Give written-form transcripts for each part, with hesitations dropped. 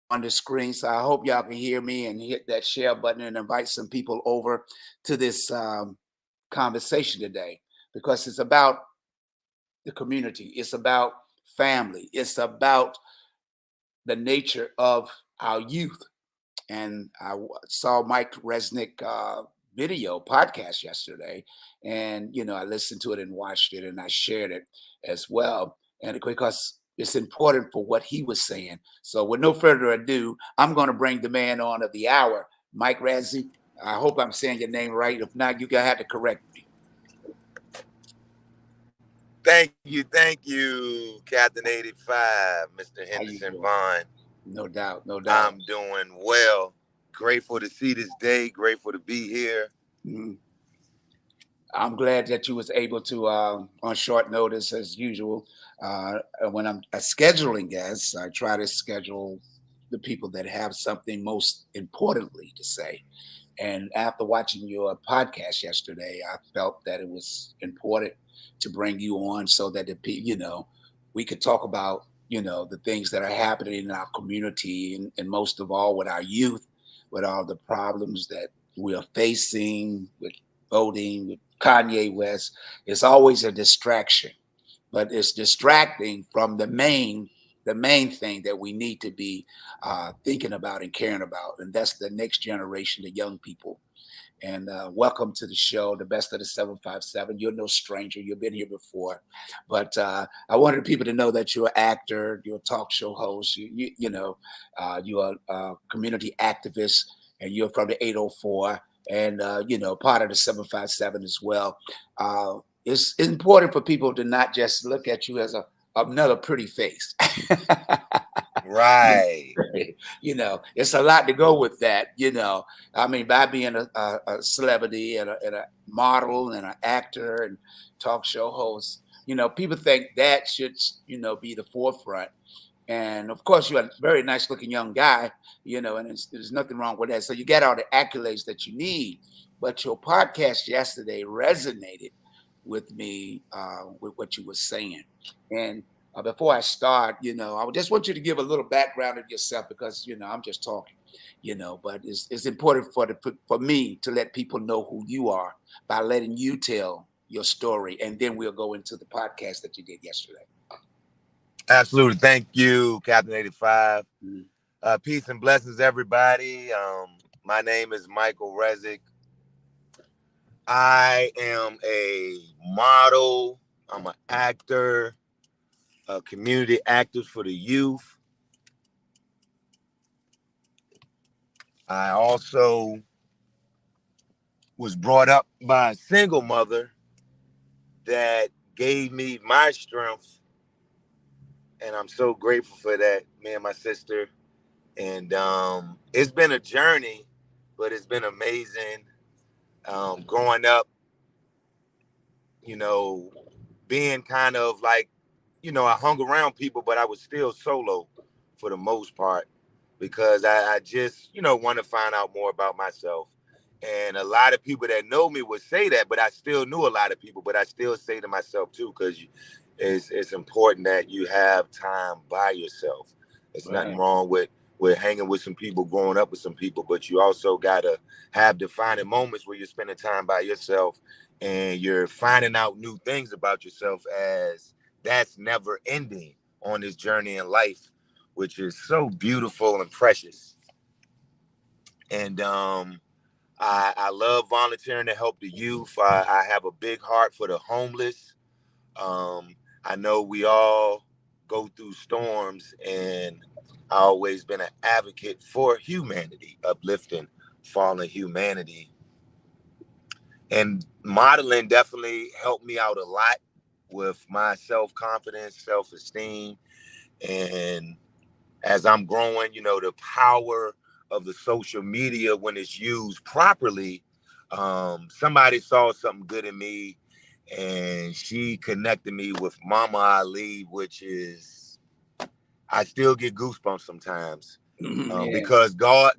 on the screen. So I hope y'all can hear me and hit that share button and invite some people over to this conversation today because it's about the community. It's about family. It's about the nature of our youth. And saw Mike Resnick video podcast yesterday, and I listened to it and watched it, and I shared it as well, and because it's important for what he was saying. So, with no further ado, I'm going to bring the man on of the hour, Mike Resnick. I hope I'm saying your name right. If not, you're gonna have to correct me. Thank you, Captain85, Mr. How you Henderson doing? Vaughn. No doubt, no doubt. I'm doing well. Grateful to see this day. Grateful to be here. Mhm. I'm glad that you was able to, on short notice, as usual. When I'm scheduling guests, I try to schedule the people that have something most importantly to say. And after watching your podcast yesterday, I felt that it was important to bring you on so that we could talk about the things that are happening in our community, and most of all with our youth, with all the problems that we are facing with voting, with Kanye West. It's always a distraction, but it's distracting from the main thing that we need to be thinking about and caring about, and that's the next generation, the young people. And welcome to the show, the best of the 757. You're no stranger. You've been here before. But I wanted people to know that you're an actor, you're a talk show host, you're a community activist, and you're from the 804, and, part of the 757 as well. It's important for people to not just look at you as another pretty face. Right. It's a lot to go with that. I mean, by being a celebrity and a model and an actor and talk show host, people think that should, be the forefront. And of course, you're a very nice looking young guy, and there's nothing wrong with that. So you get all the accolades that you need. But your podcast yesterday resonated with me, with what you were saying. And before I start, I would just want you to give a little background of yourself because, I'm just talking, but it's important for me to let people know who you are by letting you tell your story. And then we'll go into the podcast that you did yesterday. Absolutely. Thank you, Captain85. Mhm. Peace and blessings, everybody. My name is Michael Resnick. I am a model. I'm an actor, a community activist for the youth. I also was brought up by a single mother that gave me my strength, and I'm so grateful for that. Me and my sister, and it's been a journey, but it's been amazing. Growing up, you know, being kind of like, I hung around people, but I was still solo for the most part because I just, want to find out more about myself. And a lot of people that know me would say that, but I still knew a lot of people, but I still say to myself too, because it's important that you have time by yourself. There's nothing Right. wrong with hanging with some people, growing up with some people, but you also got to have defining moments where you're spending time by yourself and you're finding out new things about yourself, as that's never ending on this journey in life, which is so beautiful and precious. And I love volunteering to help the youth. I have a big heart for the homeless. I know we all go through storms, and I always been an advocate for humanity, uplifting fallen humanity. And modeling definitely helped me out a lot with my self-confidence, self-esteem. And as I'm growing, the power of the social media when it's used properly. Somebody saw something good in me, and she connected me with Mama Ali, which is, I still get goosebumps sometimes, Yeah. because God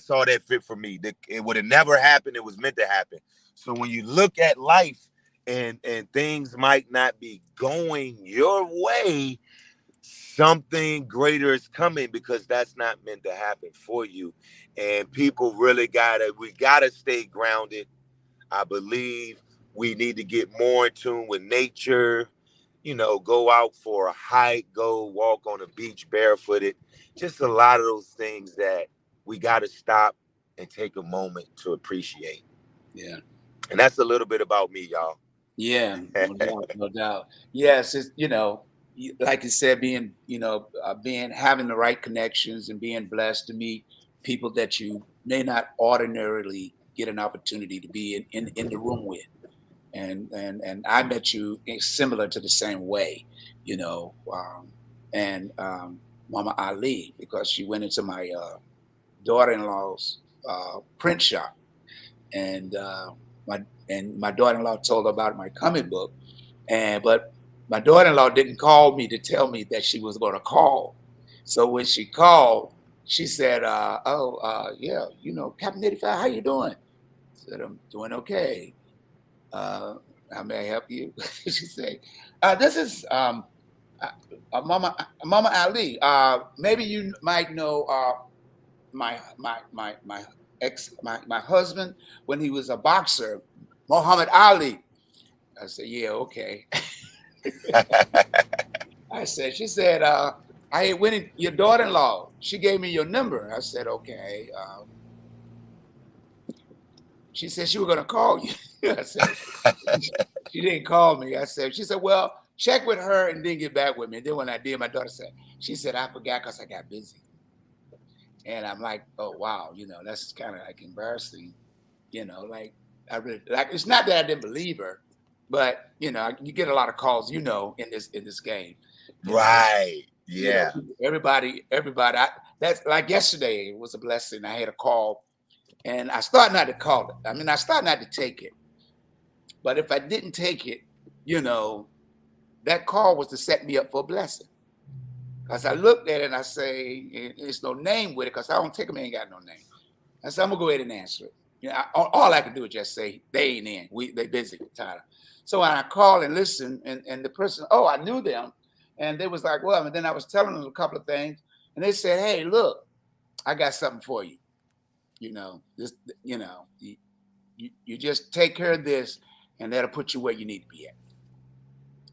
saw that fit for me. It would have never happened. It was meant to happen. So when you look at life and things might not be going your way, something greater is coming, because that's not meant to happen for you. And people really we gotta stay grounded. I believe we need to get more in tune with nature, go out for a hike, go walk on the beach barefooted. Just a lot of those things that we got to stop and take a moment to appreciate. Yeah. And that's a little bit about me, y'all. Yeah, no doubt, no doubt. Yes, it's like you said, being having the right connections and being blessed to meet people that you may not ordinarily get an opportunity to be in the room with, and I met you similar to the same way, you know, and Mama Ali, because she went into my daughter-in-law's print shop, and my my daughter-in-law told her about my comic book, and but my daughter-in-law didn't call me to tell me that she was going to call. So when she called, she said, "Oh, yeah, Captain 85, how you doing?" I said, "I'm doing okay. Uh, how may I help you?" She said, "This is uh, Mama Ali. Maybe you might know my my husband when he was a boxer, Muhammad Ali." I said, "Yeah, okay." She said, I went in, your daughter-in-law, she gave me your number. I said, okay. She said she was going to call you. I said, she didn't call me. She said, well, check with her and then get back with me. And then when I did, my daughter said, she said, I forgot because I got busy. And I'm like, oh, wow, that's kind of like embarrassing, like I really, like, it's not that I didn't believe her, but, you get a lot of calls, in this game, you know, Right. Yeah. everybody. That's like yesterday. It was a blessing. I had a call, and I started not to call it. I mean, I started not to take it. But if I didn't take it, you know, that call was to set me up for a blessing. Because I looked at it and I say, there's no name with it, because I don't take them, ain't got no name. I said, I'm gonna go ahead and answer it. All I can do is just say they ain't in. They busy, Tyler. So when I called and listened, and the person, oh, I knew them, and they was like, well, and then I was telling them a couple of things, and they said, hey, look, I got something for you. This, you just take care of this, and that'll put you where you need to be at.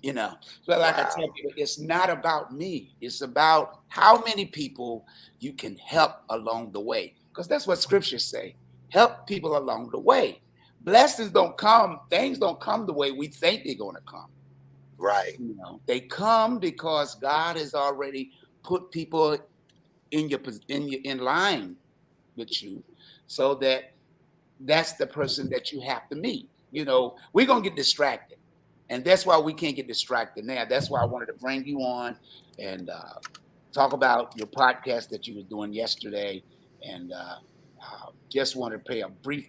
You know, so like I tell Wow. people, it's not about me. It's about how many people you can help along the way. Because that's what scriptures say. Help people along the way. Blessings don't come, things don't come the way we think they're going to come. Right. They come because God has already put people in line with you, so that's the person that you have to meet. We're gonna get distracted, and that's why we can't get distracted now. That's why I wanted to bring you on and talk about your podcast that you were doing yesterday, and just want to pay a brief,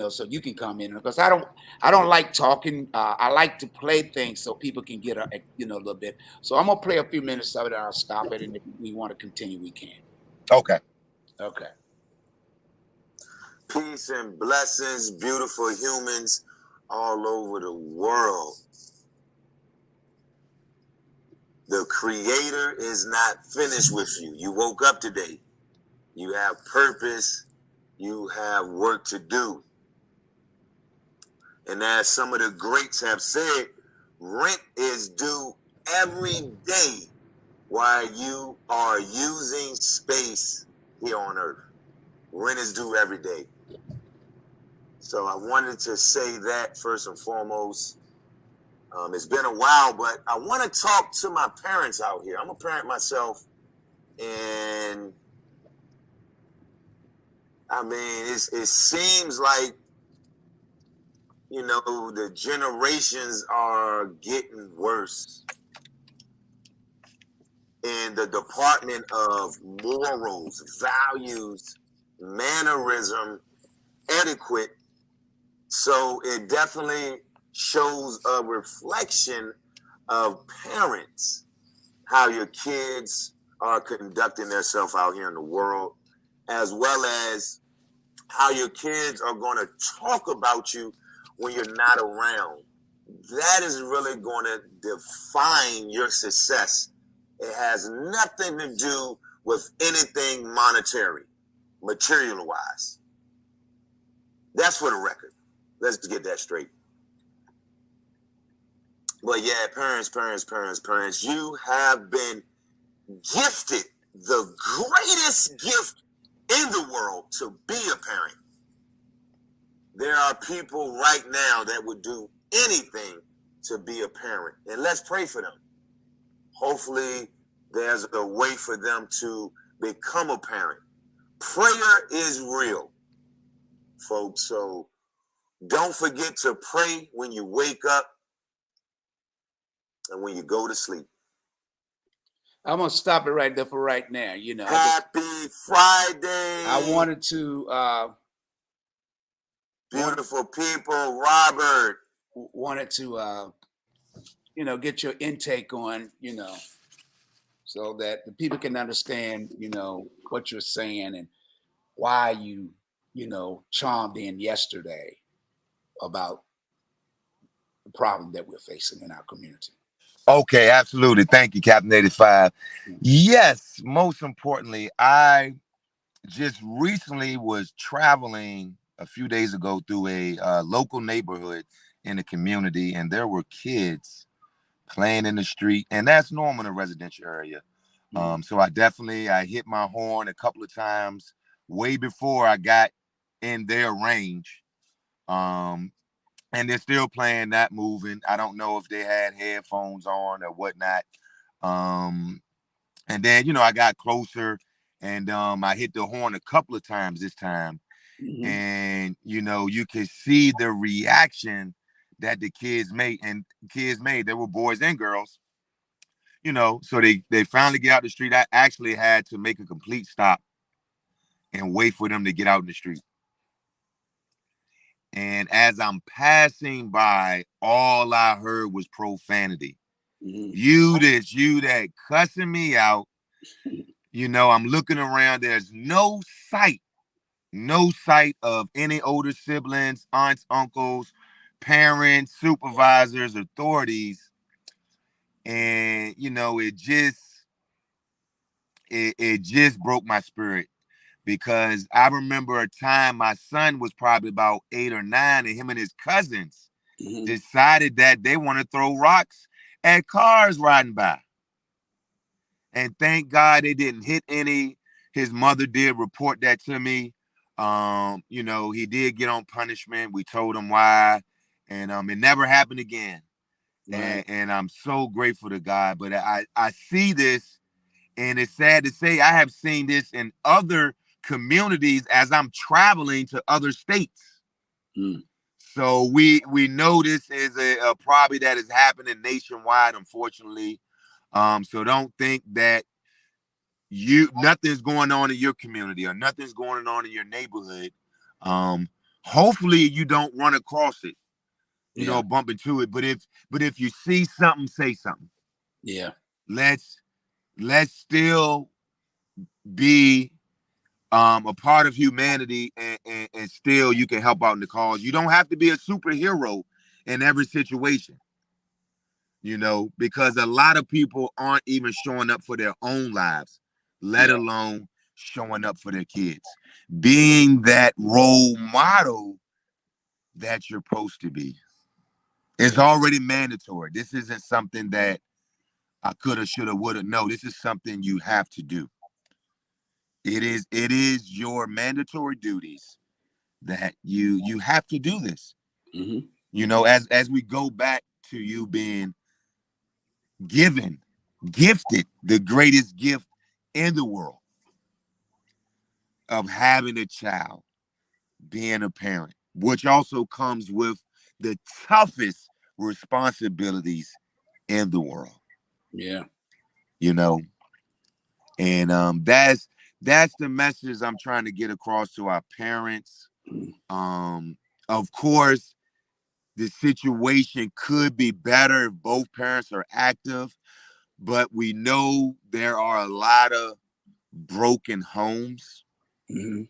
so you can come in, because I don't like talking. I like to play things so people can get a little bit. So I'm gonna play a few minutes of it. I'll stop it, and if we want to continue, we can. Okay. Okay. Peace and blessings, beautiful humans all over the world. The Creator is not finished with you. You woke up today. You have purpose. You have work to do. And as some of the greats have said, rent is due every day while you are using space here on earth. Rent is due every day. So I wanted to say that first and foremost. It's been a while, but I want to talk to my parents out here. I'm a parent myself, and I mean, it seems like, the generations are getting worse in the department of morals, values, mannerism, etiquette. So it definitely shows a reflection of parents, how your kids are conducting themselves out here in the world, as well as how your kids are going to talk about you when you're not around. That is really going to define your success It has nothing to do with anything monetary, material wise. That's for the record. Let's get that straight. But yeah, parents, you have been gifted the greatest gift in the world to be a parent. There are people right now that would do anything to be a parent. And let's pray for them. Hopefully, there's a way for them to become a parent. Prayer is real, folks. So don't forget to pray when you wake up and when you go to sleep. I'm gonna stop it right there for right now. Happy Friday. I wanted to beautiful people, Robert. Wanted to get your intake on, so that the people can understand, what you're saying and why you, chimed in yesterday about the problem that we're facing in our community. Okay, absolutely. Thank you, Captain85. Yes, most importantly, I just recently was traveling a few days ago through a local neighborhood in the community, and there were kids playing in the street, and that's normal in a residential area. So I hit my horn a couple of times way before I got in their range. And they're still playing, not moving. I don't know if they had headphones on or whatnot. And then, I got closer and I hit the horn a couple of times this time. And, you could see the reaction that the kids made. And kids made, there were boys and girls, so they finally get out the street. I actually had to make a complete stop and wait for them to get out in the street. And as I'm passing by, all I heard was profanity. You this, you that, cussing me out. I'm looking around. There's no sight of any older siblings, aunts, uncles, parents, supervisors, authorities. And, it just broke my spirit. Because I remember a time my son was probably about 8 or 9, and him and his cousins decided that they want to throw rocks at cars riding by. And thank God they didn't hit any. His mother did report that to me. He did get on punishment. We told him why. And it never happened again. Right. And I'm so grateful to God. But I see this, and it's sad to say I have seen this in other communities as I'm traveling to other states. So we know this is a problem that is happening nationwide, unfortunately. So don't think that nothing's going on in your community or nothing's going on in your neighborhood. Hopefully you don't run across it, bump into it. But if you see something, say something. Yeah. Let's still be a part of humanity, and still you can help out in the cause. You don't have to be a superhero in every situation, because a lot of people aren't even showing up for their own lives, let alone showing up for their kids. Being that role model that you're supposed to be. It's already mandatory. This isn't something that I coulda, shoulda, woulda. No, this is something you have to do. It is your mandatory duties that you have to do this. As we go back to you being gifted the greatest gift in the world of having a child, being a parent, which also comes with the toughest responsibilities in the world. Yeah. And that's the message I'm trying to get across to our parents. Of course, the situation could be better if both parents are active, but we know there are a lot of broken homes, trying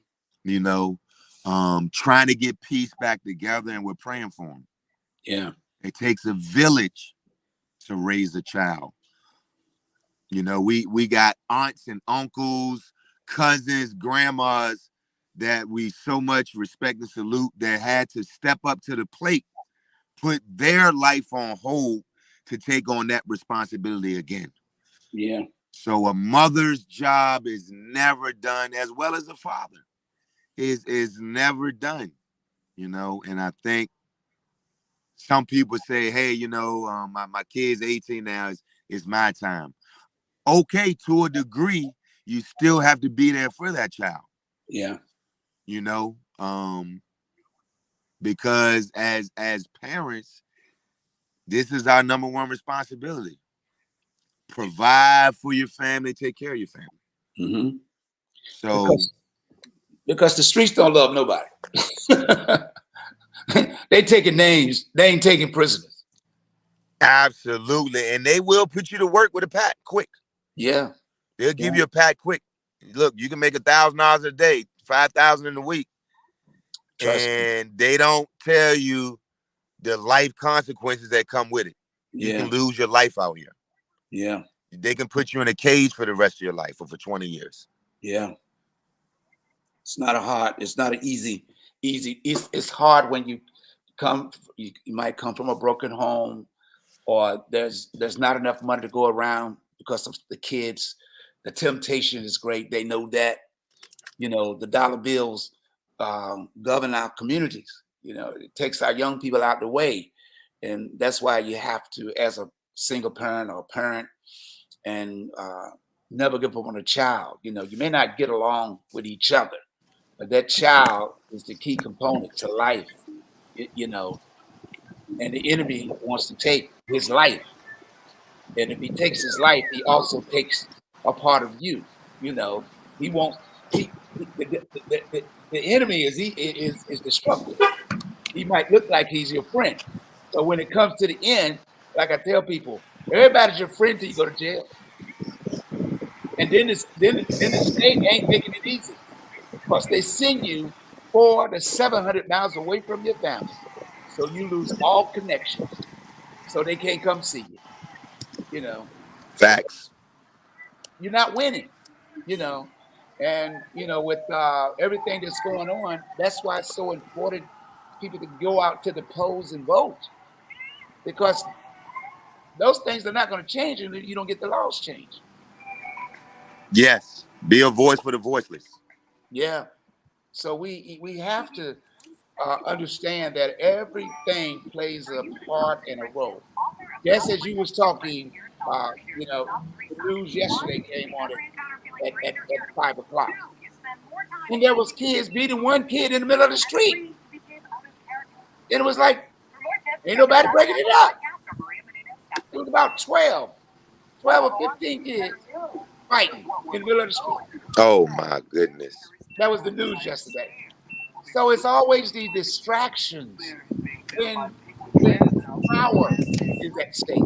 to get peace back together, and we're praying for them. Yeah. It takes a village to raise a child. You know, we got aunts and uncles, cousins, grandmas that we so much respect and salute that had to step up to the plate, put their life on hold to take on that responsibility again. Yeah. So a mother's job is never done, as well as a father is never done. You know, and I think some people say, hey, you know, my kid's 18 now, is my time. Okay, to a degree, you still have to be there for that child, Yeah. you know, because as parents, this is our number one responsibility. Provide for your family, take care of your family. Mm-hmm. So Because the streets don't love nobody. They taking names. They ain't taking prisoners. absolutely, and they will put you to work with a pack quick. Yeah. They'll Yeah. give you a pack quick. Look, you can make $1,000 a day, 5,000 in a week, Trust me. and they don't tell you the life consequences that come with it. You can Yeah. lose your life out here. Yeah. They can put you in a cage for the rest of your life or for 20 years. Yeah. It's not an easy. It's hard when you come. You might come from a broken home, or there's not enough money to go around because of the kids. The temptation is great. They know that. The dollar bills govern our communities. It takes our young people out the way, and that's why you have to, as a single parent or parent, and never give up on a child. You may not get along with each other, but that child is the key component to life. You know, and the enemy wants to take his life, and if he takes his life, he also takes a part of you. He won't. The enemy is destructive. He might look like he's your friend, but when it comes to the end, like I tell people, everybody's your friend till you go to jail, and then the state ain't making it easy because they send you 400 to 700 miles away from your family, so you lose all connections, so they can't come see you. You know, Facts. you're not winning. You know, and with everything that's going on, that's why it's so important people to go out to the polls and vote, because those things are not going to change if you don't get the laws changed. Yes. Be a voice for the voiceless. Yeah. So we have to understand that everything plays a part and a role. Just as you was talking, the news yesterday came on at 5 o'clock, and there was kids beating one kid in the middle of the street, and it was like ain't nobody breaking it up. It was about 12 or 15 kids fighting in the middle of the street. Oh my goodness. That was the news yesterday. So it's always the distractions when power is at stake.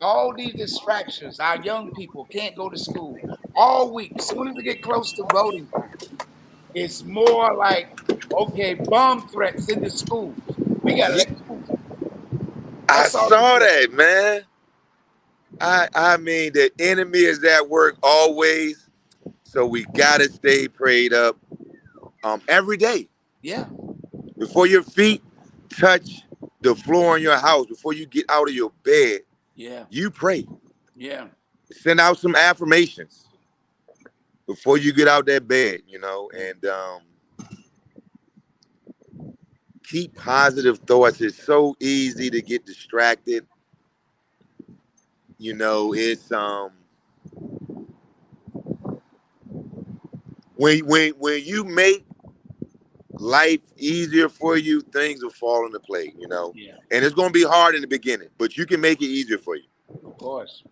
All these distractions. Our young people can't go to school all week. As soon as we get close to voting time, it's more like, okay, bomb threats in the schools. We got to let the schools open. I That's all saw they're doing. that, man. I mean, the enemy is at work always. So we gotta stay prayed up every day. Yeah, Before your feet touch the floor in your house, before you get out of your bed, yeah, you pray. yeah. Send out some affirmations before you get out that bed, and keep positive thoughts. It's so easy to get distracted. It's when you make life easier for you, things will fall into play. Yeah, And it's gonna be hard in the beginning, but you can make it easier for of course.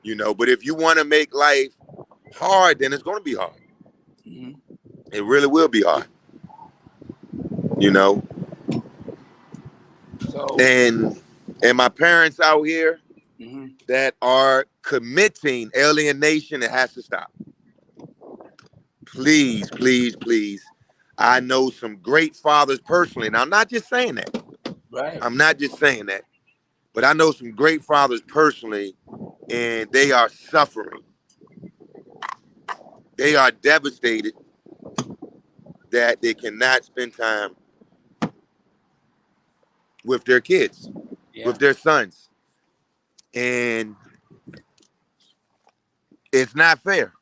you. But if you want to make life hard, then it's gonna be hard. Hmm. It really will be hard, you know. So, And my parents out here mhm, that are committing alienation, it has to stop. Please, please, please. I know some great fathers personally. Now, I'm not just saying that. right. I'm not just saying that. But I know some great fathers personally and they are suffering. They are devastated that they cannot spend time with their kids, Yeah. with their sons. And it's not fair.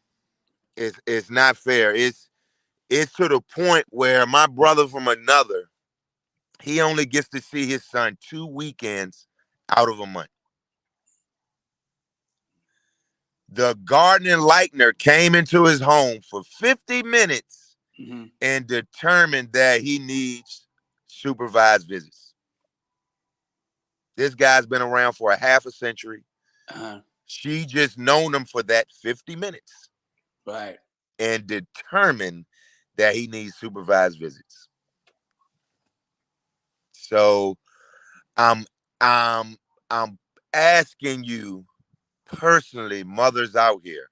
It's not fair. It's to the point where my brother from another, he only gets to see his son 2 weekends out of a month. The gardening lightener came into his home for 50 minutes Hmm. and determined that he needs supervised visits. This guy's been around for a half a century. Uh-huh. She just known him for that 50 minutes Right. and determined that he needs supervised visits. So I'm I'm I'm asking you personally, mothers out here,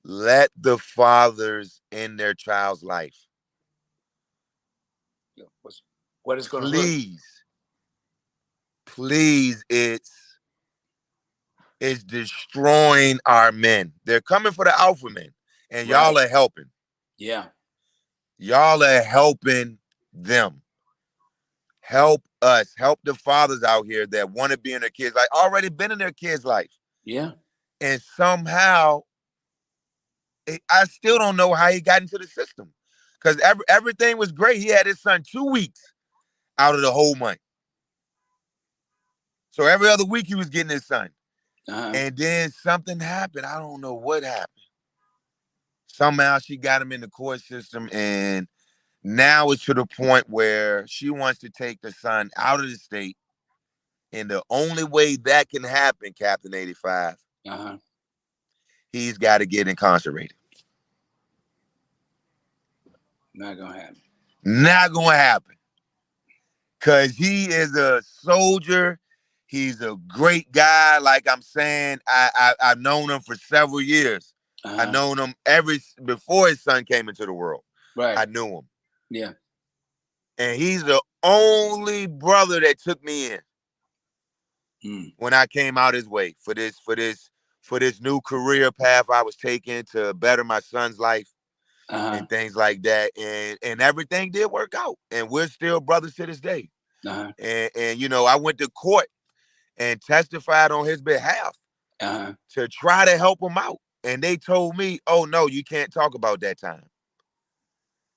let the fathers in their child's life, Yeah. What is going to hurt? please, please, it's destroying our men. They're coming for the alpha men, and y'all Right. are helping. Yeah. Y'all are helping them. Help us. Help the fathers out here that want to be in their kids' life, already been in their kids' life. Yeah. And somehow, I still don't know how he got into the system. Because everything was great. He had his son 2 weeks out of the whole month. So every other week he was getting his son. Uh-huh. And then something happened. I don't know what happened. Somehow she got him in the court system, and now it's to the point where she wants to take the son out of the state. And the only way that can happen, Captain 85, Uh-huh. he's got to get incarcerated. Not going to happen. Not going to happen. Because he is a soldier. He's a great guy. Like I'm saying, I've known him for several years. I've Uh-huh. known him before his son came into the world. Right. I knew him. Yeah. And he's the only brother that took me in Mm. when I came out his way for this new career path I was taking to better my son's life Uh-huh. and things like that. And everything did work out. And we're still brothers to this day. Uh-huh. And I went to court and testified on his behalf Uh-huh. to try to help him out. And they told me, oh no, you can't talk about that time.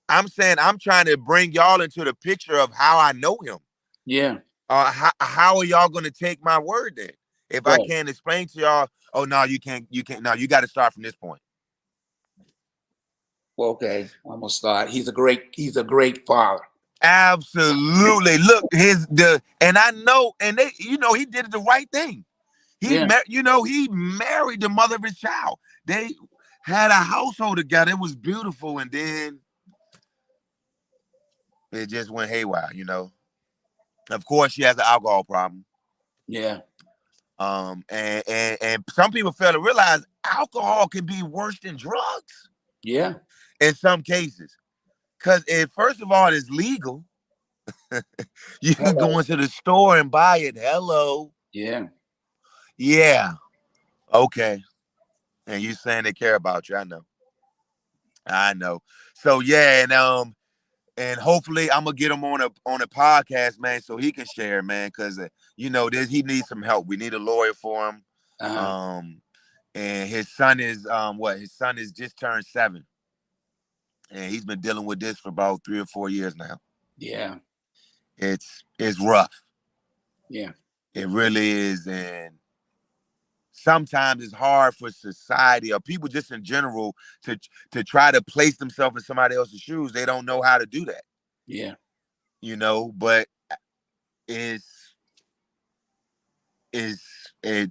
I'm saying I'm trying to bring y'all into the picture of how I know him. Yeah. How are y'all gonna take my word then? If I Right. can't explain to y'all, oh no, you can't, no, you got to start from this point. Well, okay. I'm gonna start. He's a great father. Absolutely. Look, and I know, and he did the right thing. Yeah. He married the mother of his child. They had a household together. It was beautiful, and then it just went haywire. Of course, she has an alcohol problem. Yeah. And some people fail to realize alcohol can be worse than drugs Yeah. in some cases. Because first of all, it's legal. You can go Hello. into the store and buy it. Hello. Yeah. Yeah. Okay. And you saying they care about you. I know. I know. So yeah, and hopefully I'm gonna get him on a podcast, man, so he can share, man, because he needs some help. We need a lawyer for him. Uh-huh. Um, and his son is what? His son is just turned 7, and he's been dealing with this for about 3 or 4 years now. Yeah. It's rough. Yeah. It really is, and sometimes it's hard for society or people just in general to try to place themselves in somebody else's shoes. They don't know how to do that, Yeah. but it's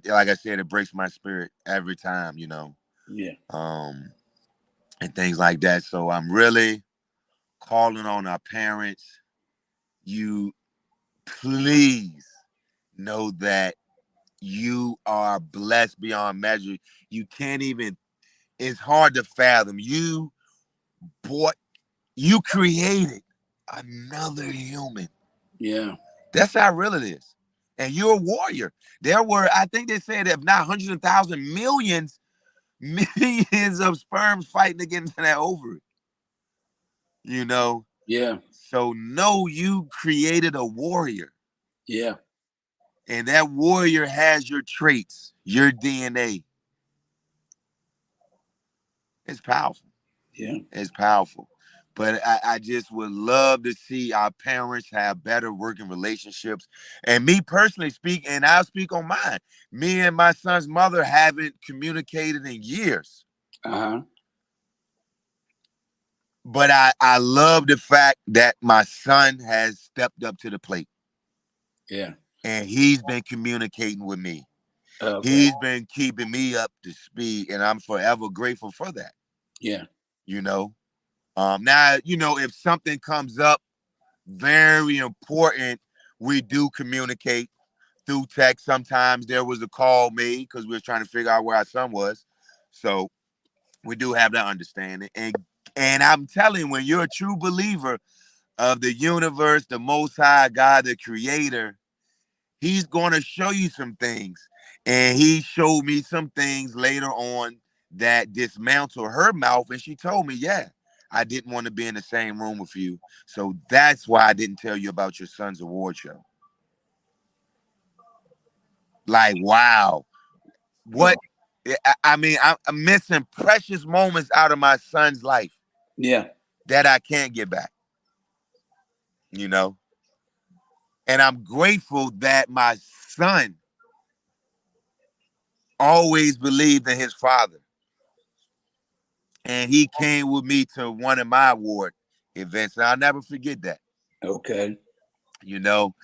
like I said, it breaks my spirit every time, Yeah. um, and things like that. So I'm really calling on our parents. You please know that you are blessed beyond measure. You can't even. It's hard to fathom. Bought, you created another human. Yeah. That's how real it is. and you're a warrior. There were, I think they said, if not hundreds of thousands, millions of sperms fighting against that ovary. You know, Yeah. so no, you created a warrior, Yeah. and that warrior has your traits, your DNA. It's powerful. Yeah. It's powerful. But I just would love to see our parents have better working relationships. And me personally speak, and I'll speak on mine. Me and my son's mother haven't communicated in years. Uh-huh. But I love the fact that my son has stepped up to the plate Yeah. and he's been communicating with me. Okay. He's been keeping me up to speed, and I'm forever grateful for that. Yeah. You know, now, if something comes up very important, we do communicate through text. Sometimes there was a call made because we were trying to figure out where our son was. So we do have that understanding. And I'm telling you, when you're a true believer of the universe, the most high God, the creator, he's going to show you some things. And he showed me some things later on that dismantled her mouth. And she told me, yeah, I didn't want to be in the same room with you. So that's why I didn't tell you about your son's award show. Like, wow. What? Oh. I mean, I'm missing precious moments out of my son's life Yeah. that I can't get back, you know? And I'm grateful that my son always believed in his father. And he came with me to one of my award events. And I'll never forget that, Okay. you know.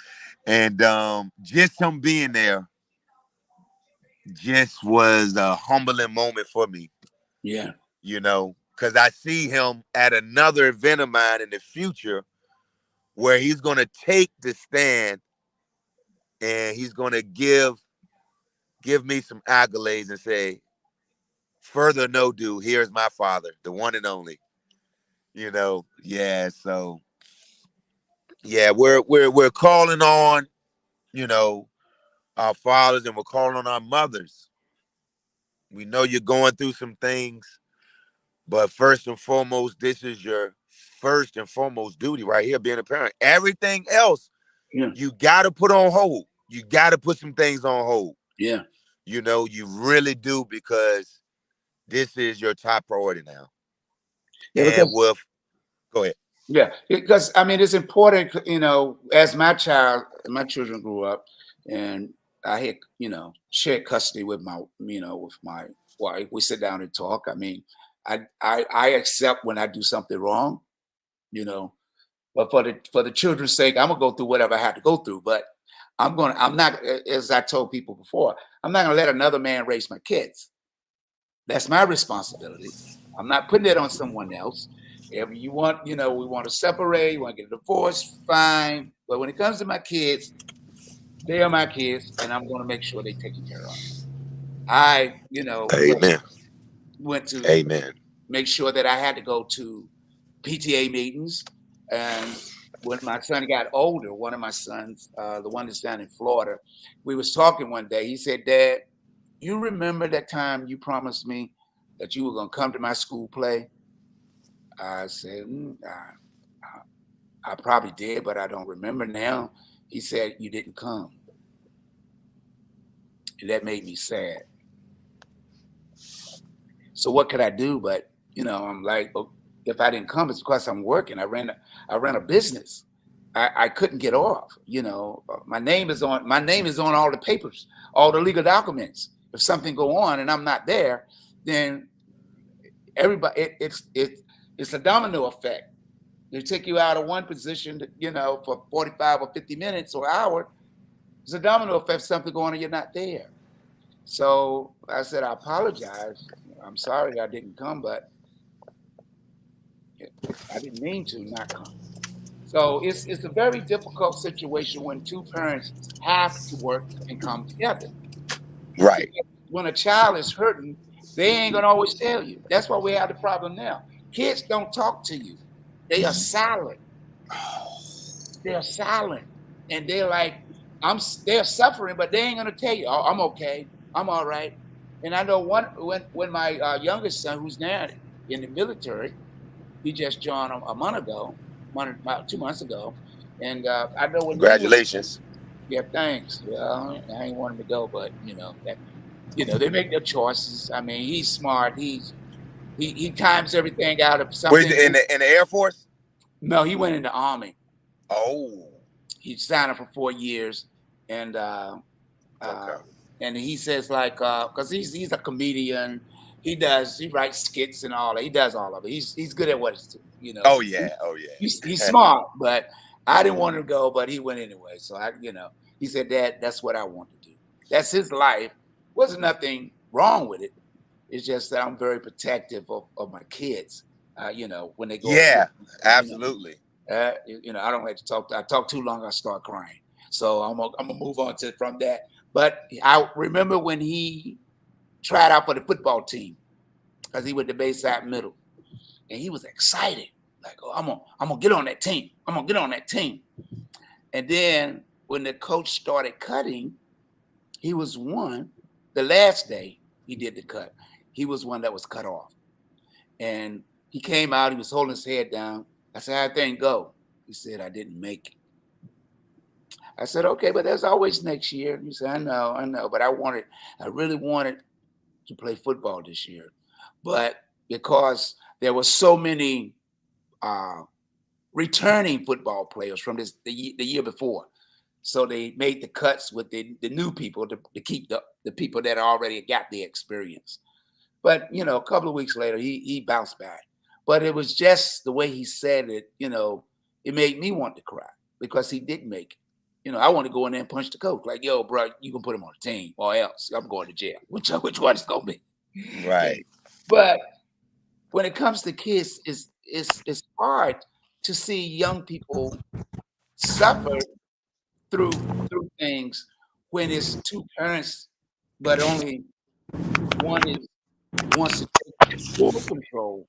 And just him being there just was a humbling moment for me, Yeah. because I see him at another event of mine in the future where he's going to take the stand and he's going to give me some accolades and say, further no do, here's my father, the one and only. Yeah, so yeah, we're calling on, you know, our fathers, and we're calling on our mothers. We know you're going through some things, but first and foremost, this is your first and foremost duty right here, being a parent. Everything else, Yeah. you got to put on hold. You got to put some things on hold. Yeah. You really do, because this is your top priority now. Yeah. And Because go ahead. yeah, because I mean, it's important. As my children grew up, and I had shared custody with my wife. We sit down and talk. I mean, I accept when I do something wrong. You know, but for the children's sake, I'm gonna go through whatever I have to go through. But I'm not, as I told people before, I'm not gonna let another man raise my kids. That's my responsibility. I'm not putting it on someone else. If you want, we want to separate, you want to get a divorce, fine. But when it comes to my kids, they are my kids, and I'm going to make sure they're taken care of. I, Amen. went to Amen. make sure that I had to go to PTA meetings. And when my son got older, one of my sons, the one that's down in Florida, we was talking one day. He said, "Dad, you remember that time you promised me that you were going to come to my school play?" I said, I probably did, but I don't remember now. He said, "You didn't come." And that made me sad. So what could I do? But, I'm like, "Oh, if I didn't come, it's because I'm working. I ran a business. I couldn't get off. My name is on all the papers, all the legal documents. If something go on and I'm not there, then everybody, it's a domino effect. They take you out of one position, for 45 or 50 minutes or an hour. It's a domino effect. Something going on, you're not there. So I said, I apologize. I'm sorry I didn't come, but I didn't mean to not come. So it's a very difficult situation when two parents have to work and come together. Right. Because when a child is hurting, they ain't gonna always tell you. That's why we have the problem now. Kids don't talk to you. They are silent. They're silent. And they're like, they're suffering, but they ain't gonna tell you, "Oh, I'm okay, I'm all right." And I know when my youngest son, who's now in the military, he just joined a month ago, about 2 months ago, and I know when he was, Congratulations. yeah, thanks. Well, I ain't want him to go, but that they make their choices. I mean, he's smart. He times everything out. If What is something, it, in the Air Force? no, he went in the army. Oh, He signed up for 4 years, and uh, okay. and he says like, because he's a comedian. He writes skits and all that. He does all of it. He's good at what he's doing. Oh yeah, oh He's yeah. smart, but I didn't want him to go, but he went anyway. So he said, "Dad, that's what I want to do. That's his life. Wasn't nothing wrong with it. It's just that I'm very protective of my kids. When they go, Yeah, you know, absolutely. I don't like to talk. I talk too long, I start crying. So I'm gonna move on from that. But I remember when he tried out for the football team because he went to Bayside Middle, and he was excited, like, "Oh, I'm gonna get on that team. I'm gonna get on that team." And then when the coach started cutting, he was one. The last day he did the cut, he was one that was cut off, and he came out. He was holding his head down. I said, "How'd thing go?" He said, "I didn't make it." I said, "Okay, but there's always next year." He said, I know, but I really wanted to play football this year, but because there were so many uh, returning football players from the year before, so they made the cuts with the new people to keep the people that already got the experience. But a couple of weeks later, he bounced back. But it was just the way he said it. It made me want to cry because he didn't make it. I want to go in there and punch the coach like, "Yo, bro, you can put him on the team, or else I'm going to jail." Which one is gonna be? And, Right. but when it comes to kids, it's hard to see young people suffer through things when it's two parents, but only one is wants to take full control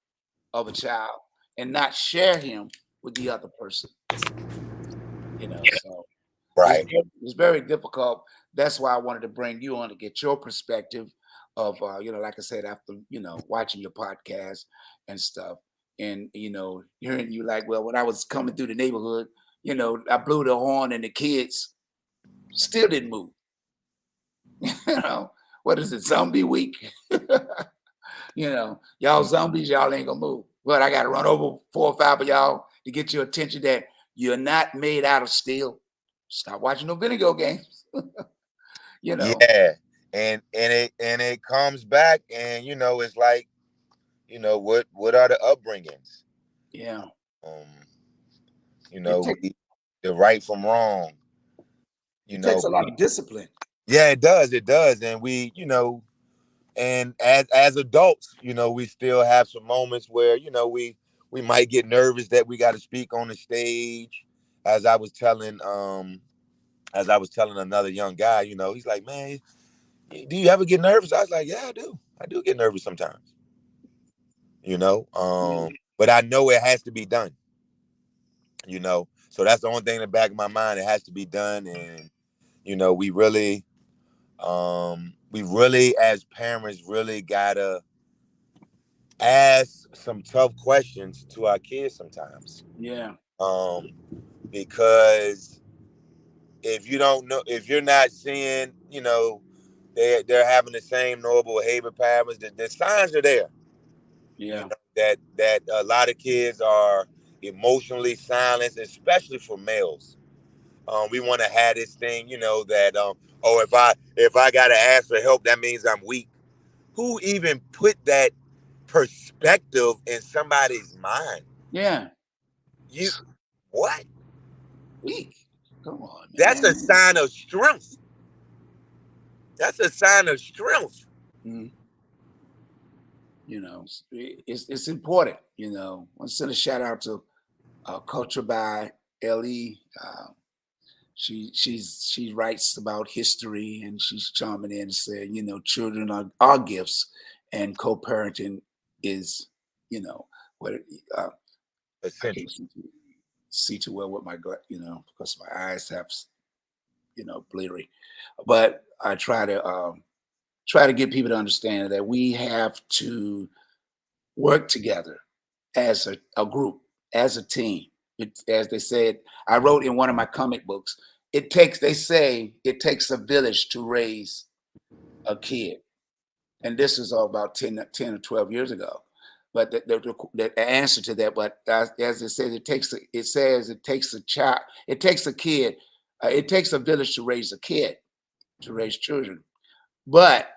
of a child and not share him with the other person. So it's Right. it's very difficult. That's why I wanted to bring you on to get your perspective of like I said, after watching your podcast and stuff, and hearing you like, well, when I was coming through the neighborhood, I blew the horn and the kids still didn't move. you know, what is it, zombie week? Y'all zombies, y'all ain't gonna move. But I gotta run over 4 or 5 of y'all to get your attention that you're not made out of steel. Stop watching no video games. you know. Yeah. And it comes back, and it's like, what are the upbringings? Yeah. Um, It takes we the right from wrong, you it know. takes a lot of discipline. Yeah, it does. And and as adults, we still have some moments where, we might get nervous that we got to speak on the stage. As I was telling another young guy, he's like, "Man, do you ever get nervous?" I was like, "Yeah, I do. I do get nervous sometimes." Yeah. But I know it has to be done. So that's the only thing in the back of my mind. It has to be done. And we really as parents really gotta ask some tough questions to our kids sometimes. Yeah. um because if you don't know, if you're not seeing, they're having the same normal behavior patterns, the signs are there. Yeah. That a lot of kids are emotionally silenced, especially for males. We want to have this thing, that oh, if I gotta ask for help, that means I'm weak. Who even put that perspective in somebody's mind? Yeah. You what? Weak. Come on, That's a man. sign of strength. That's a sign of strength. Mm. It's important. I want to send a shout out to Culture by Le. She writes about history, and she's chiming in and saying, children are gifts, and co-parenting is, what uh, I Essential. can't see too well with my gut, because my eyes have, bleary. But I try to get people to understand that we have to work together as a group, as a team. As they said, I wrote in one of my comic books, they say it takes a village to raise a kid. And this is all about 10 or 12 years ago. But the answer to that, but as it says, it takes a child, it takes a kid, it takes a village to raise a kid, to raise children. But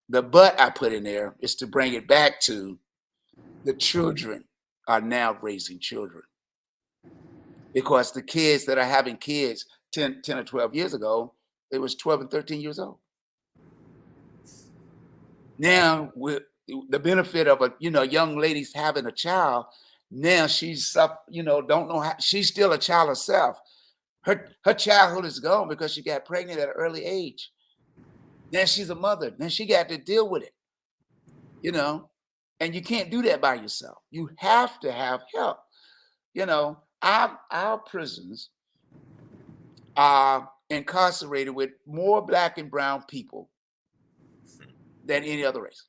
the but I put in there is to bring it back to the children are now raising children, because the kids that are having kids 10 or 12 years ago, it was 12 and 13 years old. Now, with the benefit of a young lady's having a child, now she's don't know how, she's still a child herself. Her childhood is gone because she got pregnant at an early age. Then she's a mother. Then she got to deal with it, and you can't do that by yourself. You have to have help. Our prisons are incarcerated with more Black and brown people than any other race,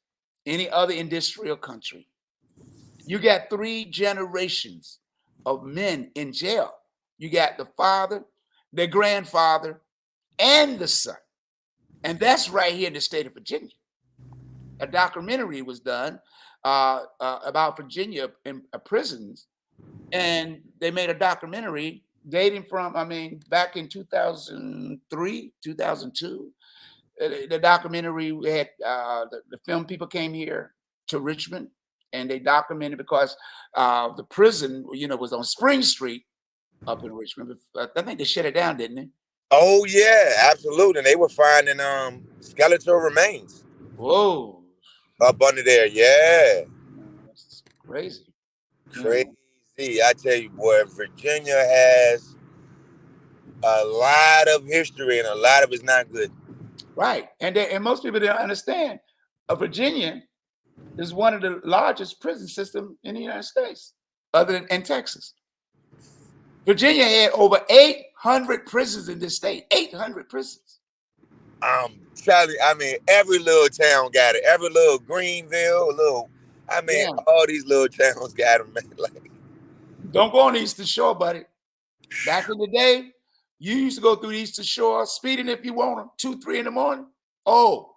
any other industrial country. You got 3 generations of men in jail. You got the father, the grandfather, and the son. And that's right here in the state of Virginia. A documentary was done about Virginia in prisons, and they made a documentary dating from, back in 2003, 2002. The documentary had the film people came here to Richmond, and they documented, because the prison, was on Spring Street up in Richmond. I think they shut it down, didn't they? Oh yeah, absolutely. And they were finding skeletal remains Whoa, up under there. Yeah, that's crazy. crazy. I tell you, boy, Virginia has a lot of history, and a lot of it's not good. Right, and most people don't understand. Virginia is one of the largest prison systems in the United States, other than in Texas. Virginia had over 800 prisons in this state. 800 prisons. Charlie, every little town got it. Every little Greenville, Yeah. all these little towns got them, man. Like, don't go on the Eastern Shore, buddy. Back in the day, you used to go through the Eastern Shore, speeding if you want them, 2, 3 in the morning. Oh,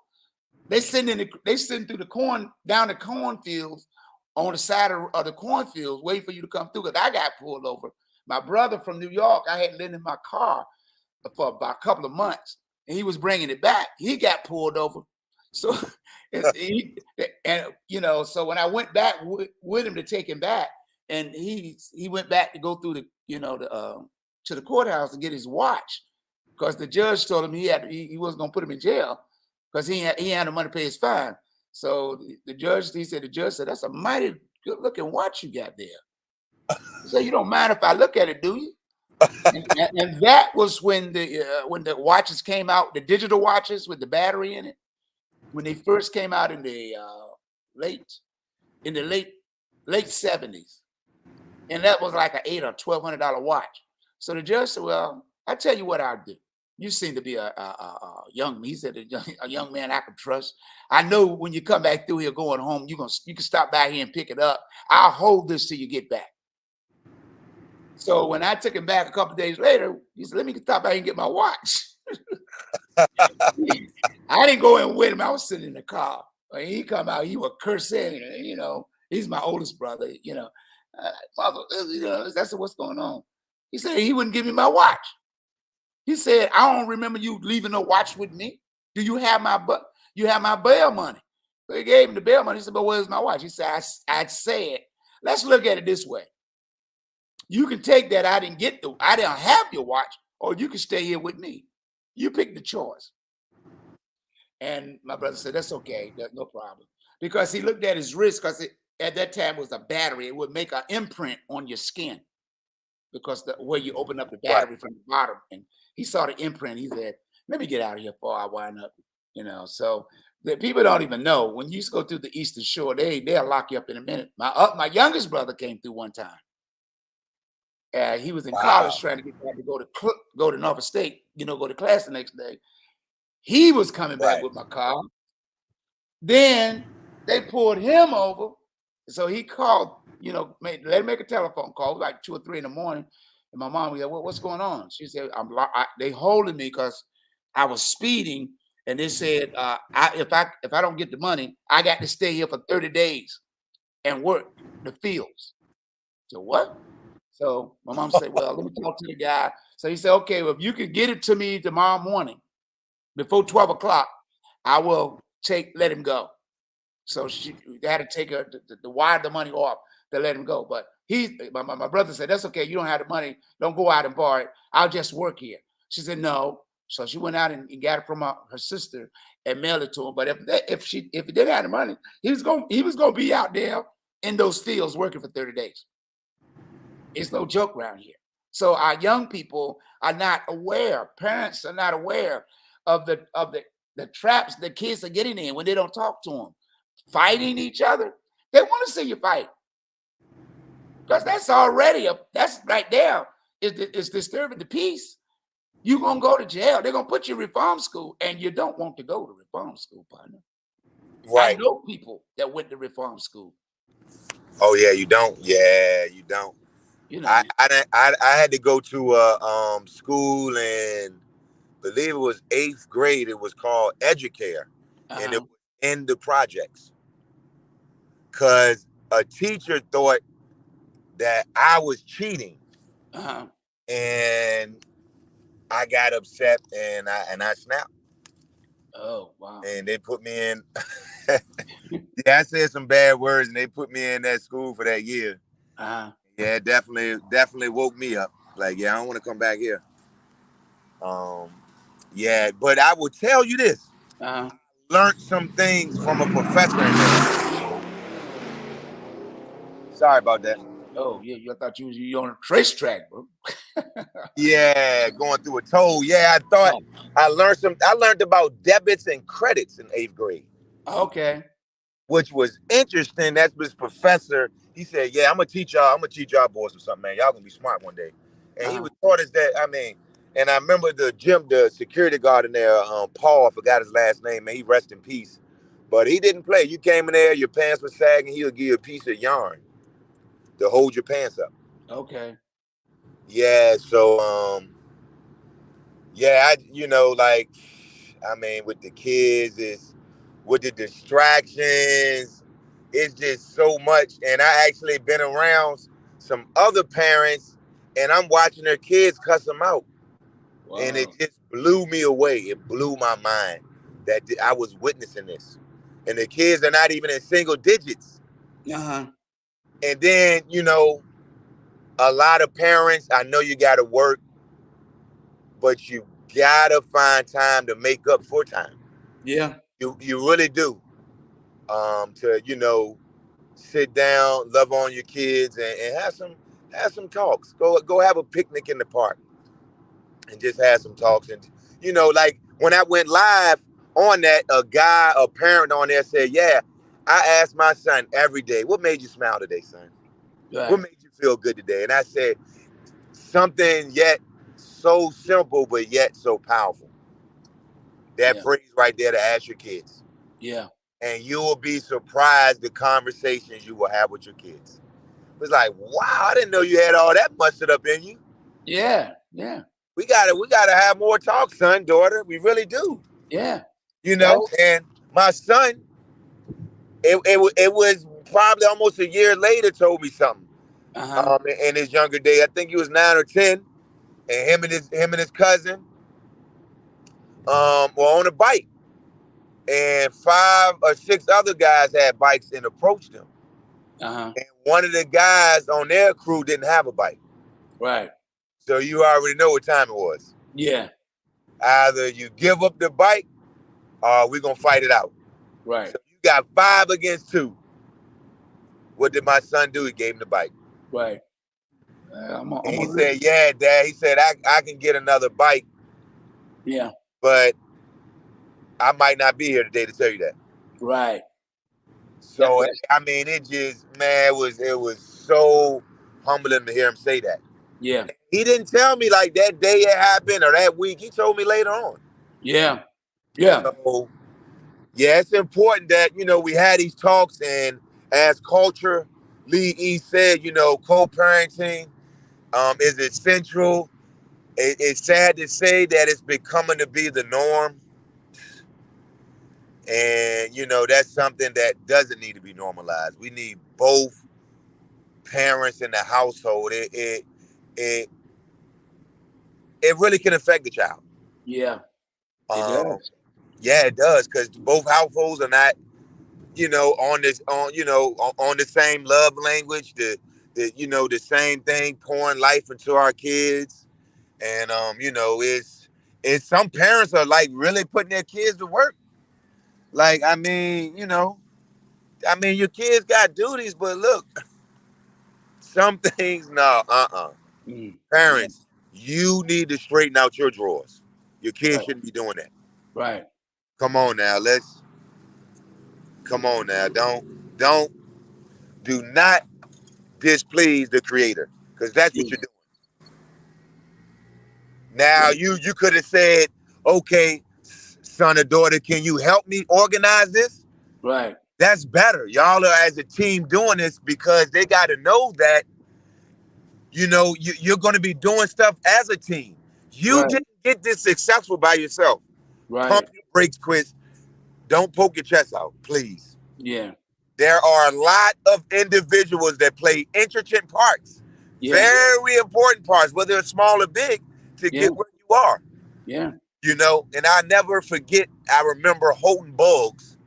they sitting through the corn, down the cornfields, on the side of the cornfields, waiting for you to come through. Because I got pulled over. My brother from New York, I had lent him my car for about a couple of months, and he was bringing it back. He got pulled over. So, so when I went back with him to take him back, and he went back to go through the, to the courthouse to get his watch, because the judge told him he wasn't going to put him in jail because he had no money to pay his fine. So the judge said, that's a mighty good looking watch you got there. He said, you don't mind if I look at it, do you? and that was when the watches came out, the digital watches with the battery in it, when they first came out in the late 70s. And that was like an $800 or $1,200 watch. So the judge said, well, I tell you what I'll do. You seem to be a young, he said, a young man I can trust. I know when you come back through here going home, you can stop by here and pick it up. I'll hold this till you get back. So when I took him back a couple of days later, he said, let me stop by and get my watch. I didn't go in with him. I was sitting in the car. When he come out, he was cursing, he's my oldest brother, Father, that's what's going on. He said he wouldn't give me my watch. He said, I don't remember you leaving no watch with me. Do you have my bail money? So he gave him the bail money. He said, but where's my watch? He said, I said, let's look at it this way. You can take that I didn't have your watch, or you can stay here with me. You pick the choice. And my brother said, that's okay, that's no problem. Because he looked at his wrist, because at that time it was a battery. It would make an imprint on your skin, because the way you open up the battery from the bottom. And he saw the imprint. He said, let me get out of here before I wind up, So the people don't even know. When you used to go through the Eastern Shore, they'll lock you up in a minute. My youngest brother came through one time. He was in college trying to get back to go to Norfolk State, go to class the next day. He was coming back Right. with my car. Then they pulled him over. So he called, let him make a telephone call. It was like 2 or 3 in the morning. And my mom was like, what's going on? She said, they holding me because I was speeding. And they said, if I don't get the money, I got to stay here for 30 days and work the fields. So what? So my mom said, well, let me talk to the guy. So he said, okay, well, if you could get it to me tomorrow morning before 12 o'clock, I will let him go. So they had to take her to wire the money off to let him go. But my brother said, that's okay. You don't have the money. Don't go out and borrow it. I'll just work here. She said, no. So she went out and got it from her sister and mailed it to him. But if he didn't have the money, he was gonna be out there in those fields working for 30 days. It's no joke around here. So our young people are not aware. Parents are not aware of the traps the kids are getting in when they don't talk to them. Fighting each other. They want to see you fight. Because that's right there is disturbing the peace. You're going to go to jail. They're going to put you in reform school, and you don't want to go to reform school, partner. Right. I know people that went to reform school. Oh yeah, you don't. Yeah, you don't. I had to go to a school in, believe it was 8th grade. It was called Educare, and it was in the projects. Cause a teacher thought that I was cheating, and I got upset and I snapped. Oh wow! And they put me in. Yeah, I said some bad words, and they put me in that school for that year. Yeah, definitely woke me up. Like, yeah, I don't want to come back here. Yeah, but I will tell you this. Learned some things from a professor in there. Sorry about that. Oh yeah, I thought you was on a trace track, bro. Yeah, going through a toll. Yeah, I learned about debits and credits in 8th grade. Okay. Which was interesting. That's this professor. He said, "Yeah, I'm gonna teach y'all boys or something, man. Y'all gonna be smart one day." And he was taught us that. I mean, and I remember the security guard in there, Paul. I forgot his last name. Man, he rest in peace. But he didn't play. You came in there, your pants were sagging. He'll give you a piece of yarn to hold your pants up. Okay. Yeah. So, yeah, I mean, with the kids, with the distractions, it's just so much. And I actually been around some other parents, and I'm watching their kids cuss them out. Wow. And it just blew me away. It blew my mind that I was witnessing this. And the kids are not even in single digits. And then, a lot of parents, I know you got to work, but you gotta find time to make up for time. Yeah. You really do. To sit down, love on your kids, and have some talks. Go have a picnic in the park and just have some talks. And like when I went live on that, a parent on there said, "Yeah, I asked my son every day, what made you smile today, son? Right. What made you feel good today?" And I said something yet so simple, but yet so powerful. That phrase right there to ask your kids. Yeah. And you will be surprised the conversations you will have with your kids. It's like, wow, I didn't know you had all that mustered up in you. Yeah, yeah. We gotta have more talk, son, daughter. We really do. Yeah. And my son, it was probably almost a year later told me something. In his younger day, I think he was 9 or 10, and him and his cousin were on a bike. And 5 or 6 other guys had bikes and approached them. And one of the guys on their crew didn't have a bike. Right. So you already know what time it was. Yeah. Either you give up the bike or we're going to fight it out. Right. So you got 5 against 2. What did my son do? He gave him the bike. Right. He said, yeah, Dad. He said, I can get another bike. Yeah. But I might not be here today to tell you that. Right. So, I mean, it just, man, it was so humbling to hear him say that. Yeah. He didn't tell me like that day it happened or that week. He told me later on. Yeah. Yeah. So yeah, it's important that we had these talks, and as culture lead E said, co-parenting is essential. It's sad to say that it's becoming to be the norm, and that's something that doesn't need to be normalized. We need both parents in the household. It it really can affect the child. Yeah. It Um, does. yeah, it does, because both households are not, on this on the same love language, the same thing, pouring life into our kids, and it's some parents are like really putting their kids to work. Like, your kids got duties, but look, some things, no, Mm. Yeah. parents, you need to straighten out your drawers. Your kids Right. shouldn't be doing that. Right. Come on now, let's come on now. Don't do not displease the creator, because that's what Yeah. you're doing. Now Yeah. you could have said, okay, son or daughter, can you help me organize this? Right. That's better. Y'all are as a team doing this, because they got to know that you're going to be doing stuff as a team. You Right. didn't get this successful by yourself. Pump Right. your brakes, Chris. Don't poke your chest out, please. Yeah. There are a lot of individuals that play intricate parts, Yeah. very important parts, whether it's small or big, to Yeah. get where you are. Yeah. And I never forget, I remember Holton Buggs.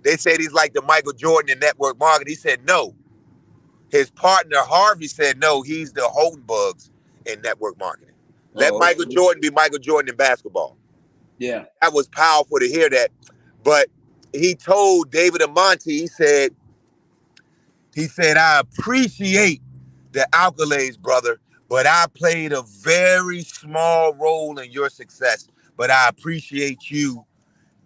They said he's like the Michael Jordan in network marketing. He said no. His partner Harvey said no, he's the Holton Buggs in network marketing. Let Oh, Michael okay. Jordan be Michael Jordan in basketball. Yeah. That was powerful to hear that. But he told David Amonte, he said, I appreciate the accolades, brother, but I played a very small role in your success. But I appreciate you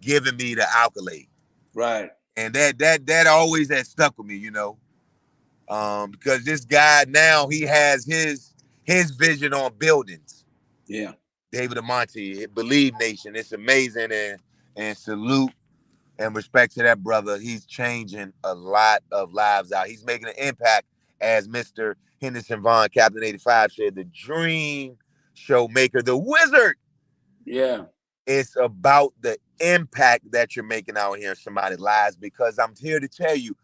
giving me the accolade. Right. And that always has stuck with me. Because this guy now, he has his vision on buildings. Yeah. David Amonte, Believe Nation. It's amazing, and salute and respect to that brother. He's changing a lot of lives out. He's making an impact, as Mr. Henderson Vaughn, Captain85 said, the dream show maker, the wizard. Yeah. It's about the impact that you're making out here in somebody's lives, because I'm here to tell you,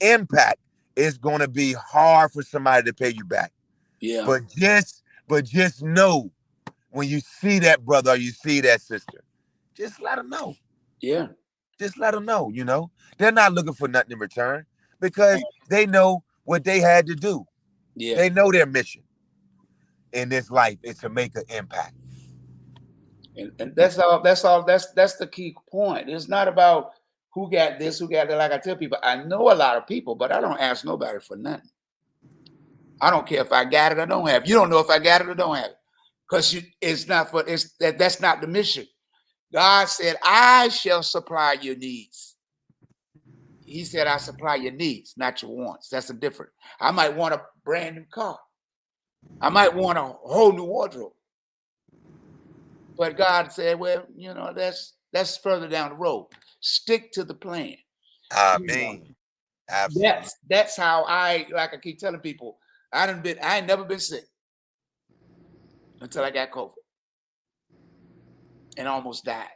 impact is going to be hard for somebody to pay you back. Yeah. But just know, when you see that brother or you see that sister, just let them know. Yeah. Just let them know. They're not looking for nothing in return, because Right. they know what they had to do. Yeah. They know their mission in this life is to make an impact. And that's all. That's all. That's the key point. It's not about who got this, who got that. Like I tell people, I know a lot of people, but I don't ask nobody for nothing. I don't care if I got it or don't have it. You don't know if I got it or don't have it, because it's not for. That's not the mission. God said, "I shall supply your needs." He said, "I supply your needs, not your wants." That's a different. I might want a brand new car. I might want a whole new wardrobe. But God said, "Well, that's further down the road. Stick to the plan." I You know, mean, absolutely. that's how I keep telling people. I ain't never been sick until I got COVID and almost died.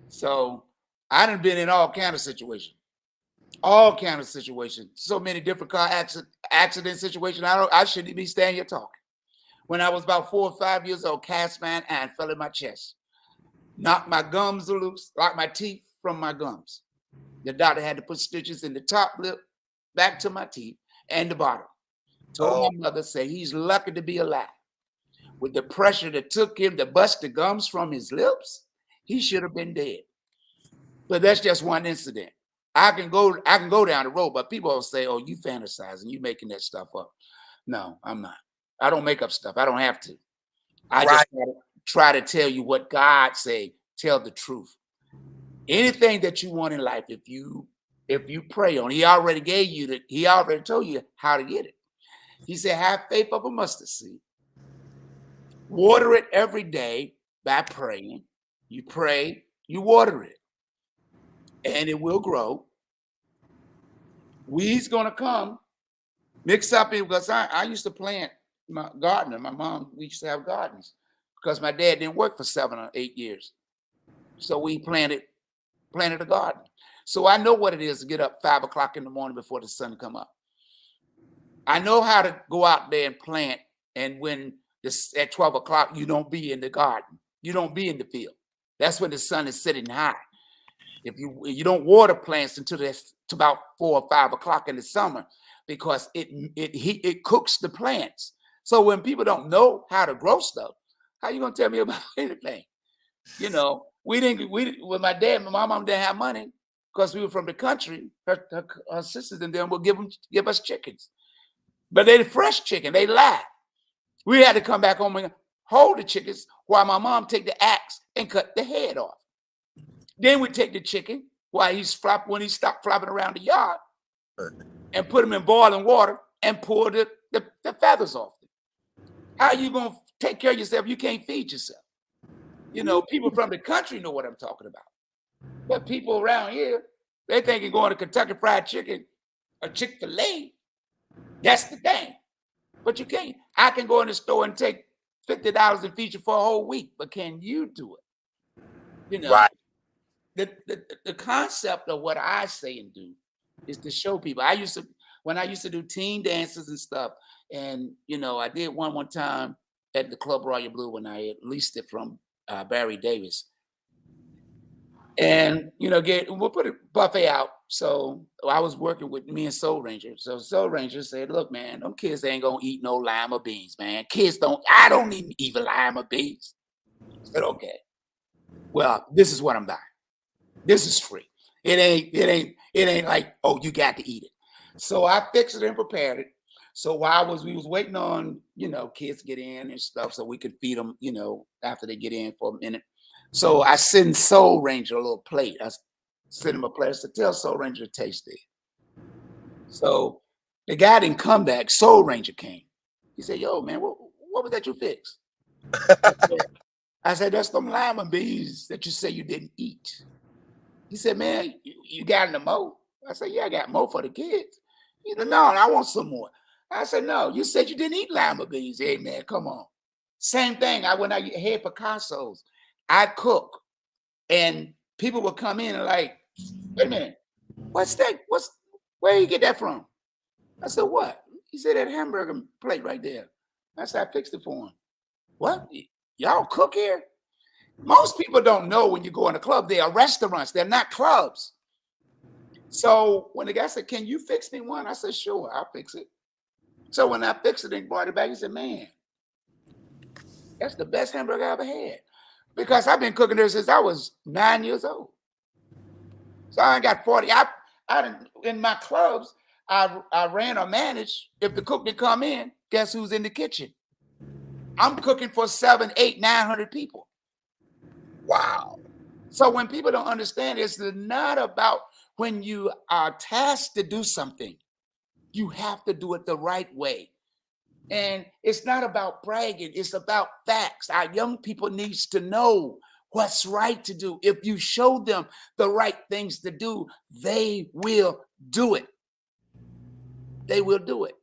So I done been in all kind of situations. All kind of situations. So many different car accident situations. I shouldn't be standing here talking. When I was about 4 or 5 years old, cast my iron fell in my chest. Knocked my gums loose, locked my teeth from my gums. The doctor had to put stitches in the top lip, back to my teeth, and the bottom. Told my Oh, mother, say he's lucky to be alive. With the pressure that took him to bust the gums from his lips, he should have been dead. But that's just one incident. I can go down the road, but people will say, "Oh, you fantasizing, you making that stuff up." No, I'm not. I don't make up stuff. I don't have to. I just right. try to tell you what God say. Tell the truth. Anything that you want in life, if you pray on, He already gave you He already told you how to get it. He said, have faith of a mustard seed. Water it every day by praying. You pray, you water it, and it will grow. Weeds gonna come, mix up it because I used to plant my gardener. My mom, we used to have gardens because my dad didn't work for 7 or 8 years. So we planted a garden. So I know what it is to get up 5 o'clock in the morning before the sun come up. I know how to go out there and plant. And when this at 12 o'clock, you don't be in the garden. You don't be in the field. That's when the sun is sitting high. If you don't water plants until it's to about 4 or 5 o'clock in the summer, because it cooks the plants. So when people don't know how to grow stuff, how you gonna tell me about anything? You know, with my dad, my mom didn't have money because we were from the country. Her sisters and them would give us chickens, but they fresh chicken. They live. We had to come back home and hold the chickens while my mom take the axe and cut the head off. Then we take the chicken while when he stopped flopping around the yard and put them in boiling water and pour the feathers off them. How you gonna take care of yourself? You can't feed yourself. You know, people from the country know what I'm talking about. But people around here, they think you're going to Kentucky Fried Chicken or Chick-fil-A. That's the thing. But you can't. I can go in the store and take $50 and feed you for a whole week, but can you do it? You know, Right. the concept of what I say and do is to show people. When I used to do teen dances and stuff, and you know, I did one time at the Club Royal Blue when I leased it from Barry Davis. And you know, we'll put a buffet out. So I was working with me and Soul Ranger. So Soul Ranger said, "Look, man, them kids ain't gonna eat no lima beans, man. Kids don't. I don't need even lima beans." I said, "Okay, well, this is what I'm buying. This is free. It ain't like, oh, you got to eat it." So I fixed it and prepared it. So while we was waiting on, you know, kids get in and stuff so we could feed them, you know, after they get in for a minute. So I send Soul Ranger a little plate. I sent him a plate. I said, tell Soul Ranger to taste it. So the guy didn't come back. Soul Ranger came. He said, yo, man, what was that you fixed? I said, that's them lima beans that you say you didn't eat. He said, man, you got any more? I said, yeah, I got more for the kids. He said, no, I want some more. I said, no, you said you didn't eat lima beans. Hey, man, come on. Same thing. When I had Picasso's, I cook, and people would come in and like, wait a minute, what's that? Where you get that from? I said, what? He said, that hamburger plate right there. I said, I fixed it for him. What? Y'all cook here? Most people don't know when you go in a club, they are restaurants. They're not clubs. So when the guy said, can you fix me one? I said, sure, I'll fix it. So when I fixed it and brought it back, he said, man, that's the best hamburger I ever had. Because I've been cooking there since I was 9 years old. So I got 40. In my clubs, I ran or managed. If the cook didn't come in, guess who's in the kitchen? I'm cooking for 7, 8, 900 people. Wow. So when people don't understand, it's not about when you are tasked to do something, you have to do it the right way. And it's not about bragging, it's about facts. Our young people needs to know what's right to do. If you show them the right things to do, they will do it. They will do it.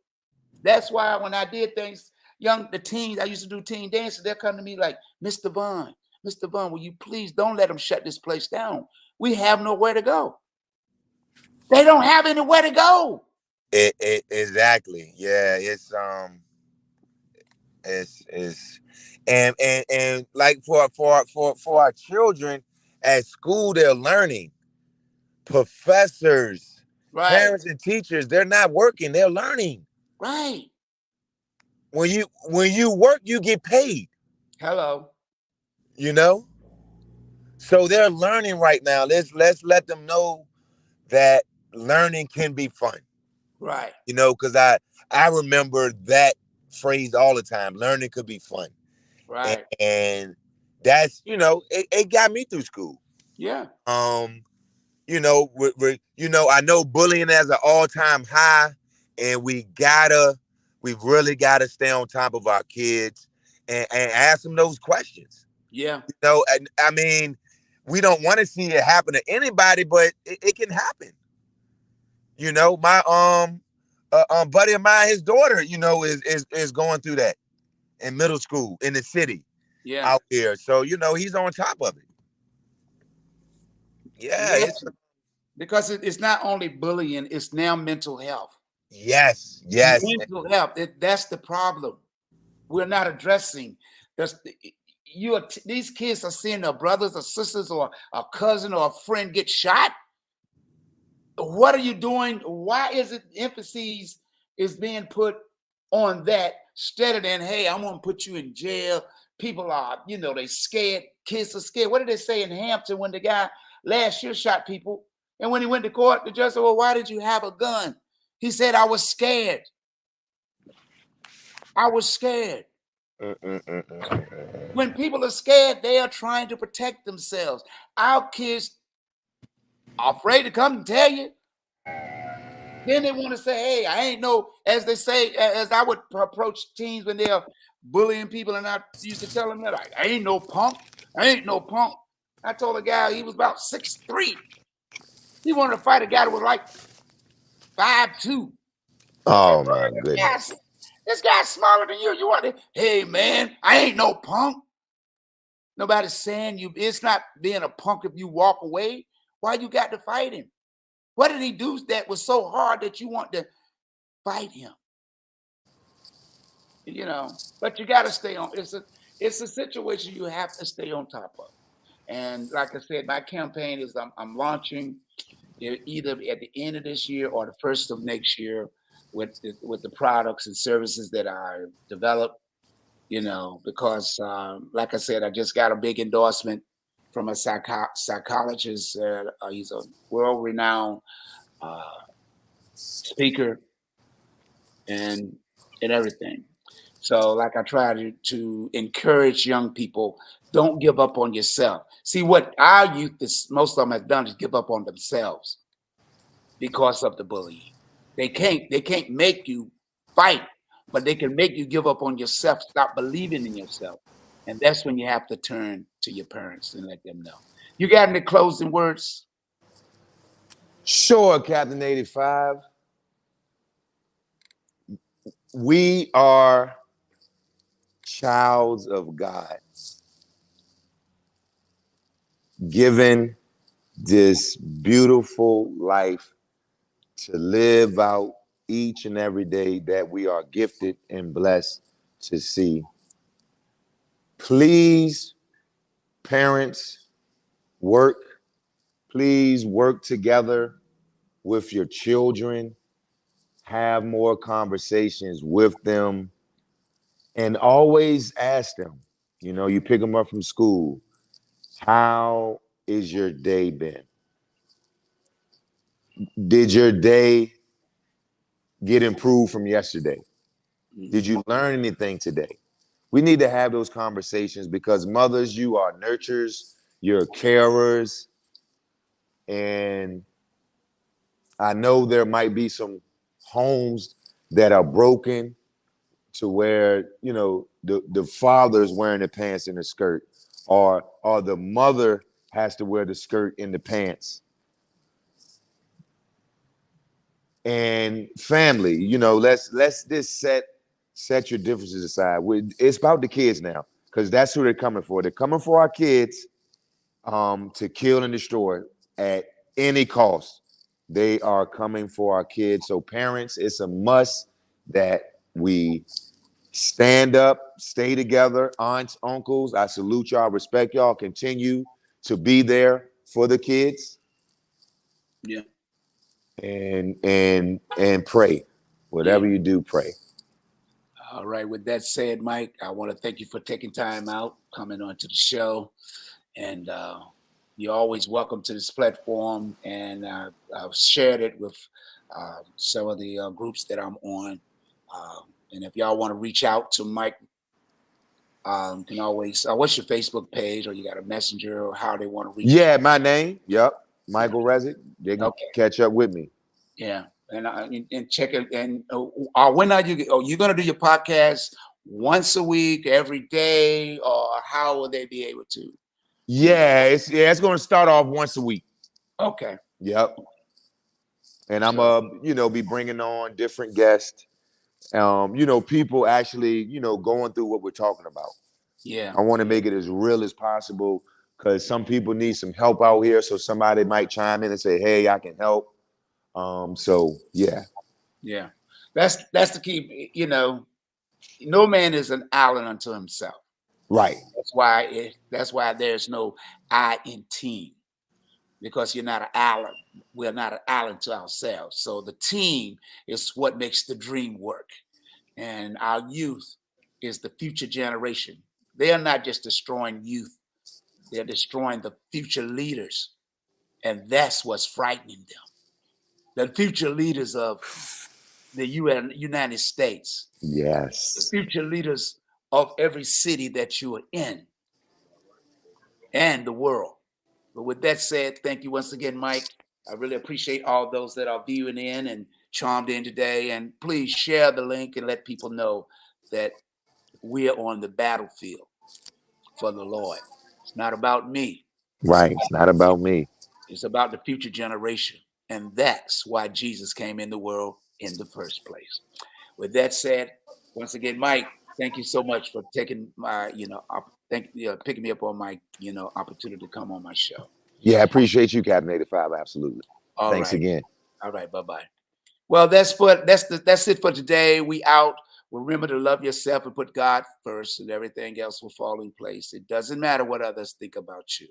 That's why when I did things, the teens, I used to do teen dances, they'll come to me like, Mr. Vaughn, will you please don't let them shut this place down? We have nowhere to go. They don't have anywhere to go. Exactly. Yeah, and like for our children at school, they're learning. Professors, Right. parents, and teachers, they're not working, they're learning. Right. When you work, you get paid. Hello. You know? So they're learning right now. Let's let them know that learning can be fun. Right. You know, because I remember that phrase all the time. Learning could be fun. Right. And that's, it got me through school. Yeah. I know bullying is an all-time high, and we gotta We've really got to stay on top of our kids and ask them those questions. Yeah. You know, and I mean, we don't want to see it happen to anybody, but it can happen. You know, my buddy of mine, his daughter, you know, is going through that in middle school in the city Yeah. out here. So, you know, he's on top of it. Yeah, Yeah. it's Because it's not only bullying, it's now mental health. yes, yes. Mental health. That's the problem. We're not addressing. There's, these kids are seeing their brothers or sisters or a cousin or a friend get shot. What are you doing? Why is it emphasis is being put on that instead than, hey, I'm gonna put you in jail? People are, they scared. Kids are scared. What did they say in Hampton when the guy last year shot people? And when he went to court, the judge said, well, why did you have a gun? He said, I was scared. I was scared. When people are scared, they are trying to protect themselves. Our kids are afraid to come and tell you. Then they want to say, hey, I ain't no, as they say, as I would approach teens when they're bullying people, and I used to tell them that I ain't no punk. I ain't no punk. I told a guy he was about 6'3". He wanted to fight a guy that was like 5'2". I said, Oh bro, my goodness. this guy's smaller than you. You want to, hey man, I ain't no punk. Nobody's saying it's not being a punk if you walk away. Why you got to fight him? What did he do that was so hard that you want to fight him? But you got to stay on. It's a situation you have to stay on top of. And like I said, my campaign is I'm launching either at the end of this year or the first of next year with the products and services that I developed. Because like I said, I just got a big endorsement from a psychologist. He's a world-renowned uh, speaker and everything. So, like I try to encourage young people, don't give up on yourself. See, what our youth most of them have done is give up on themselves because of the bullying. They can't make you fight, but they can make you give up on yourself, stop believing in yourself. And that's when you have to turn to your parents and let them know. You got any closing words? Sure, Captain 85. We are childs of God, given this beautiful life to live out each and every day that we are gifted and blessed to see. Please, parents, work. Please work together with your children. Have more conversations with them and always ask them. You pick them up from school. How is your day been? Did your day get improved from yesterday? Did you learn anything today? We need to have those conversations because mothers, you are nurturers, you're carers, and I know there might be some homes that are broken to where the father's wearing the pants and the skirt, or the mother has to wear the skirt and the pants. And family, let's just set your differences aside. It's about the kids now, because that's who they're coming for. They're coming for our kids, to kill and destroy at any cost. They are coming for our kids. So parents, it's a must that we stand up, stay together. Aunts, uncles, I salute y'all, respect y'all. Continue to be there for the kids Yeah. and pray. Yeah. Whatever you do, pray. All right. With that said, Mike, I want to thank you for taking time out, coming on to the show. And you're always welcome to this platform. And I've shared it with some of the groups that I'm on. And if y'all want to reach out to Mike, can always, what's your Facebook page, or you got a messenger, or how they want to reach? Yeah, my name. Yep. Michael Rezick. They can Okay. catch up with me. Yeah. and check it. And when are you? Oh, you're gonna do your podcast once a week, every day, or how will they be able to? You know. It's going to start off once a week. Okay. Yep. And I'm So be bringing on different guests. People actually, going through what we're talking about. yeah, I want to make it as real as possible because some people need some help out here. So somebody might chime in and say, "Hey, I can help." So yeah, yeah. That's the key. No man is an island unto himself. right, That's why there's no I in team, because you're not an island. We're not an island to ourselves. So the team is what makes the dream work. And our youth is the future generation. They are not just destroying youth, they're destroying the future leaders. And that's what's frightening them. The future leaders of the United States, the yes, future leaders of every city that you are in and the world. But with that said, thank you once again, Mike. I really appreciate all those that are viewing in and charmed in today. And please share the link and let people know that we're on the battlefield for the Lord. It's not about me. It's right. about It's not about me. it's about the future generation. And that's why Jesus came in the world in the first place. With that said, once again, Mike, thank you so much for taking my, picking me up on my, opportunity to come on my show. Yeah, I appreciate you, Captain85. Absolutely. All Thanks right. again. All right. Bye-bye. Well, that's it for today. We out. Remember to love yourself and put God first, and everything else will fall in place. It doesn't matter what others think about you.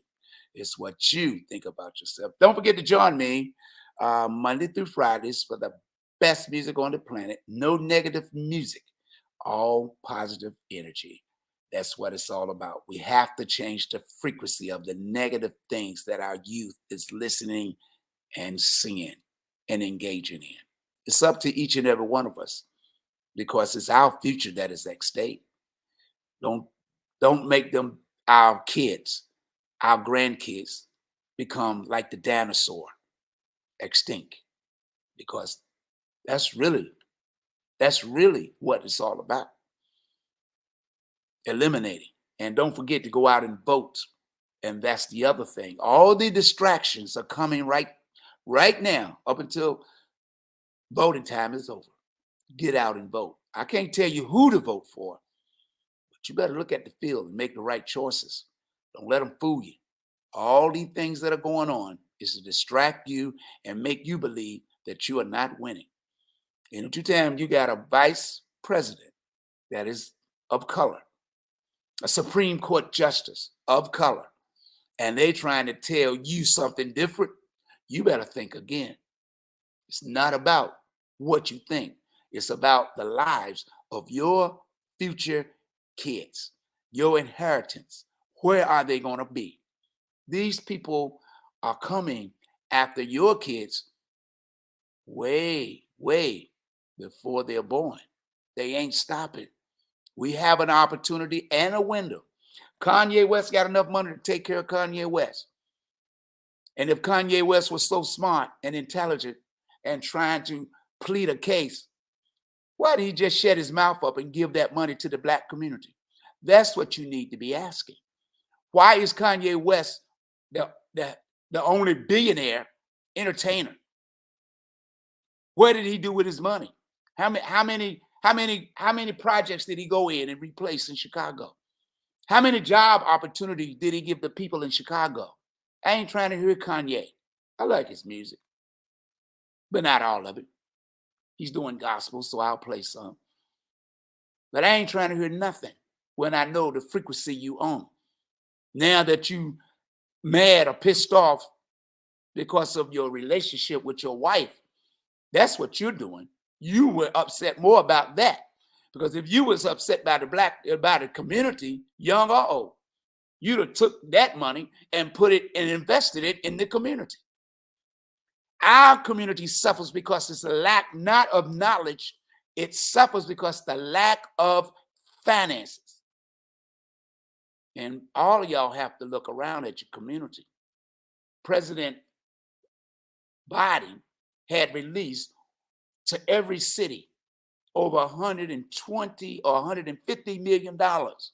It's what you think about yourself. Don't forget to join me Monday through Fridays for the best music on the planet. No negative music, all positive energy. That's what it's all about. We have to change the frequency of the negative things that our youth is listening and seeing and engaging in. It's up to each and every one of us, because it's our future that is at stake. Don't don't make them, our kids, our grandkids, become like the dinosaur, extinct, because that's really that's really what it's all about. Eliminating. And don't forget to go out and vote. And that's the other thing. All the distractions are coming right now up until voting time is over. Get out and vote. I can't tell you who to vote for, but you better look at the field and make the right choices. Don't let them fool you. All these things that are going on is to distract you and make you believe that you are not winning. In the two times, you got a vice president that is of color, a Supreme Court justice of color, and they trying to tell you something different. You better think again. It's not about what you think. It's about the lives of your future kids, your inheritance. Where are they going to be? These people are coming after your kids way, way before they're born. They ain't stopping. We have an opportunity and a window. Kanye West got enough money to take care of Kanye West. And if Kanye West was so smart and intelligent and trying to plead a case, why did he just shut his mouth up and give that money to the black community? That's what you need to be asking. Why is Kanye West the only billionaire entertainer? What did he do with his money? How many projects did he go in and replace in Chicago? How many job opportunities did he give the people in Chicago? I ain't trying to hear Kanye. I like his music, but not all of it. He's doing gospel, so I'll play some. But I ain't trying to hear nothing when I know the frequency you own. Now that you mad or pissed off because of your relationship with your wife, that's what you're doing. You were upset more about that. Because if you was upset by the community, young or old, you'd have took that money and put it and invested it in the community. Our community suffers because it's a lack not of knowledge, it suffers because the lack of finances. And all of y'all have to look around at your community. President Biden had released to every city over 120 or 150 million dollars.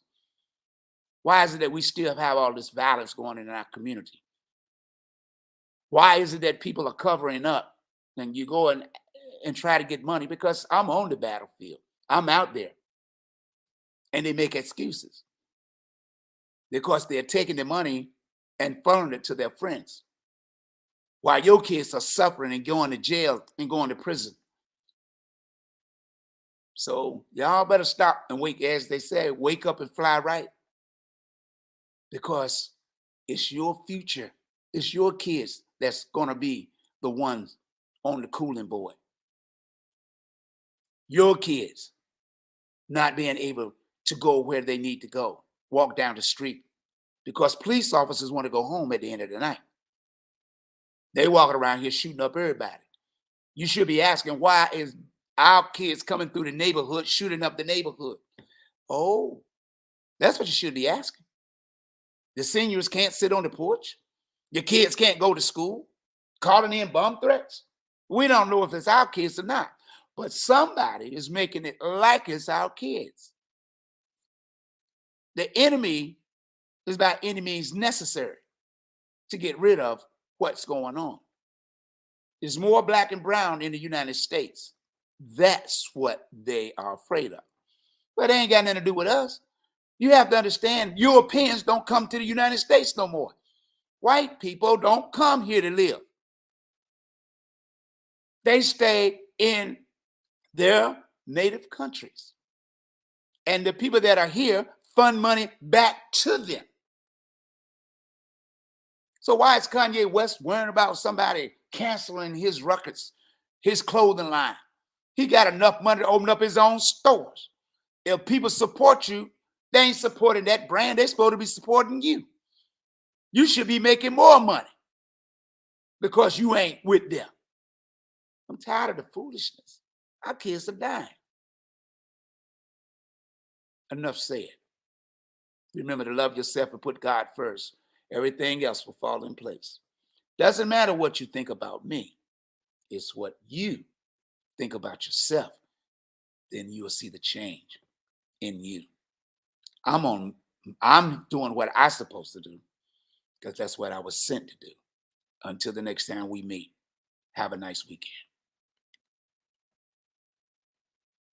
Why is it that we still have all this violence going on in our community? Why is it that people are covering up and you go and try to get money? Because I'm on the battlefield. I'm out there. And they make excuses because they're taking the money and funneling it to their friends while your kids are suffering and going to jail and going to prison. So y'all better stop and wake, as they say, wake up and fly right, because it's your future. It's your kids that's going to be the ones on the cooling board. Your kids not being able to go where they need to go, walk down the street, because police officers want to go home at the end of the night. They walking around here shooting up everybody. You should be asking, why is our kids coming through the neighborhood, shooting up the neighborhood? Oh, that's what you should be asking. The seniors can't sit on the porch. Your kids can't go to school, calling in bomb threats. We don't know if it's our kids or not, but somebody is making it like it's our kids. The enemy is by any means necessary to get rid of what's going on. There's more black and brown in the United States. That's what they are afraid of. But it ain't got nothing to do with us. You have to understand, Europeans don't come to the United States no more. White people don't come here to live. They stay in their native countries. And the people that are here fund money back to them. So why is Kanye West worrying about somebody canceling his records, his clothing line? He got enough money to open up his own stores. If people support you, they ain't supporting that brand. They're supposed to be supporting you. You should be making more money because you ain't with them. I'm tired of the foolishness. Our kids are dying. Enough said. Remember to love yourself and put God first. Everything else will fall in place. Doesn't matter what you think about me. It's what you think about yourself. Then you will see the change in you. I'm doing what I'm supposed to do because that's what I was sent to do. Until the next time we meet, have a nice weekend.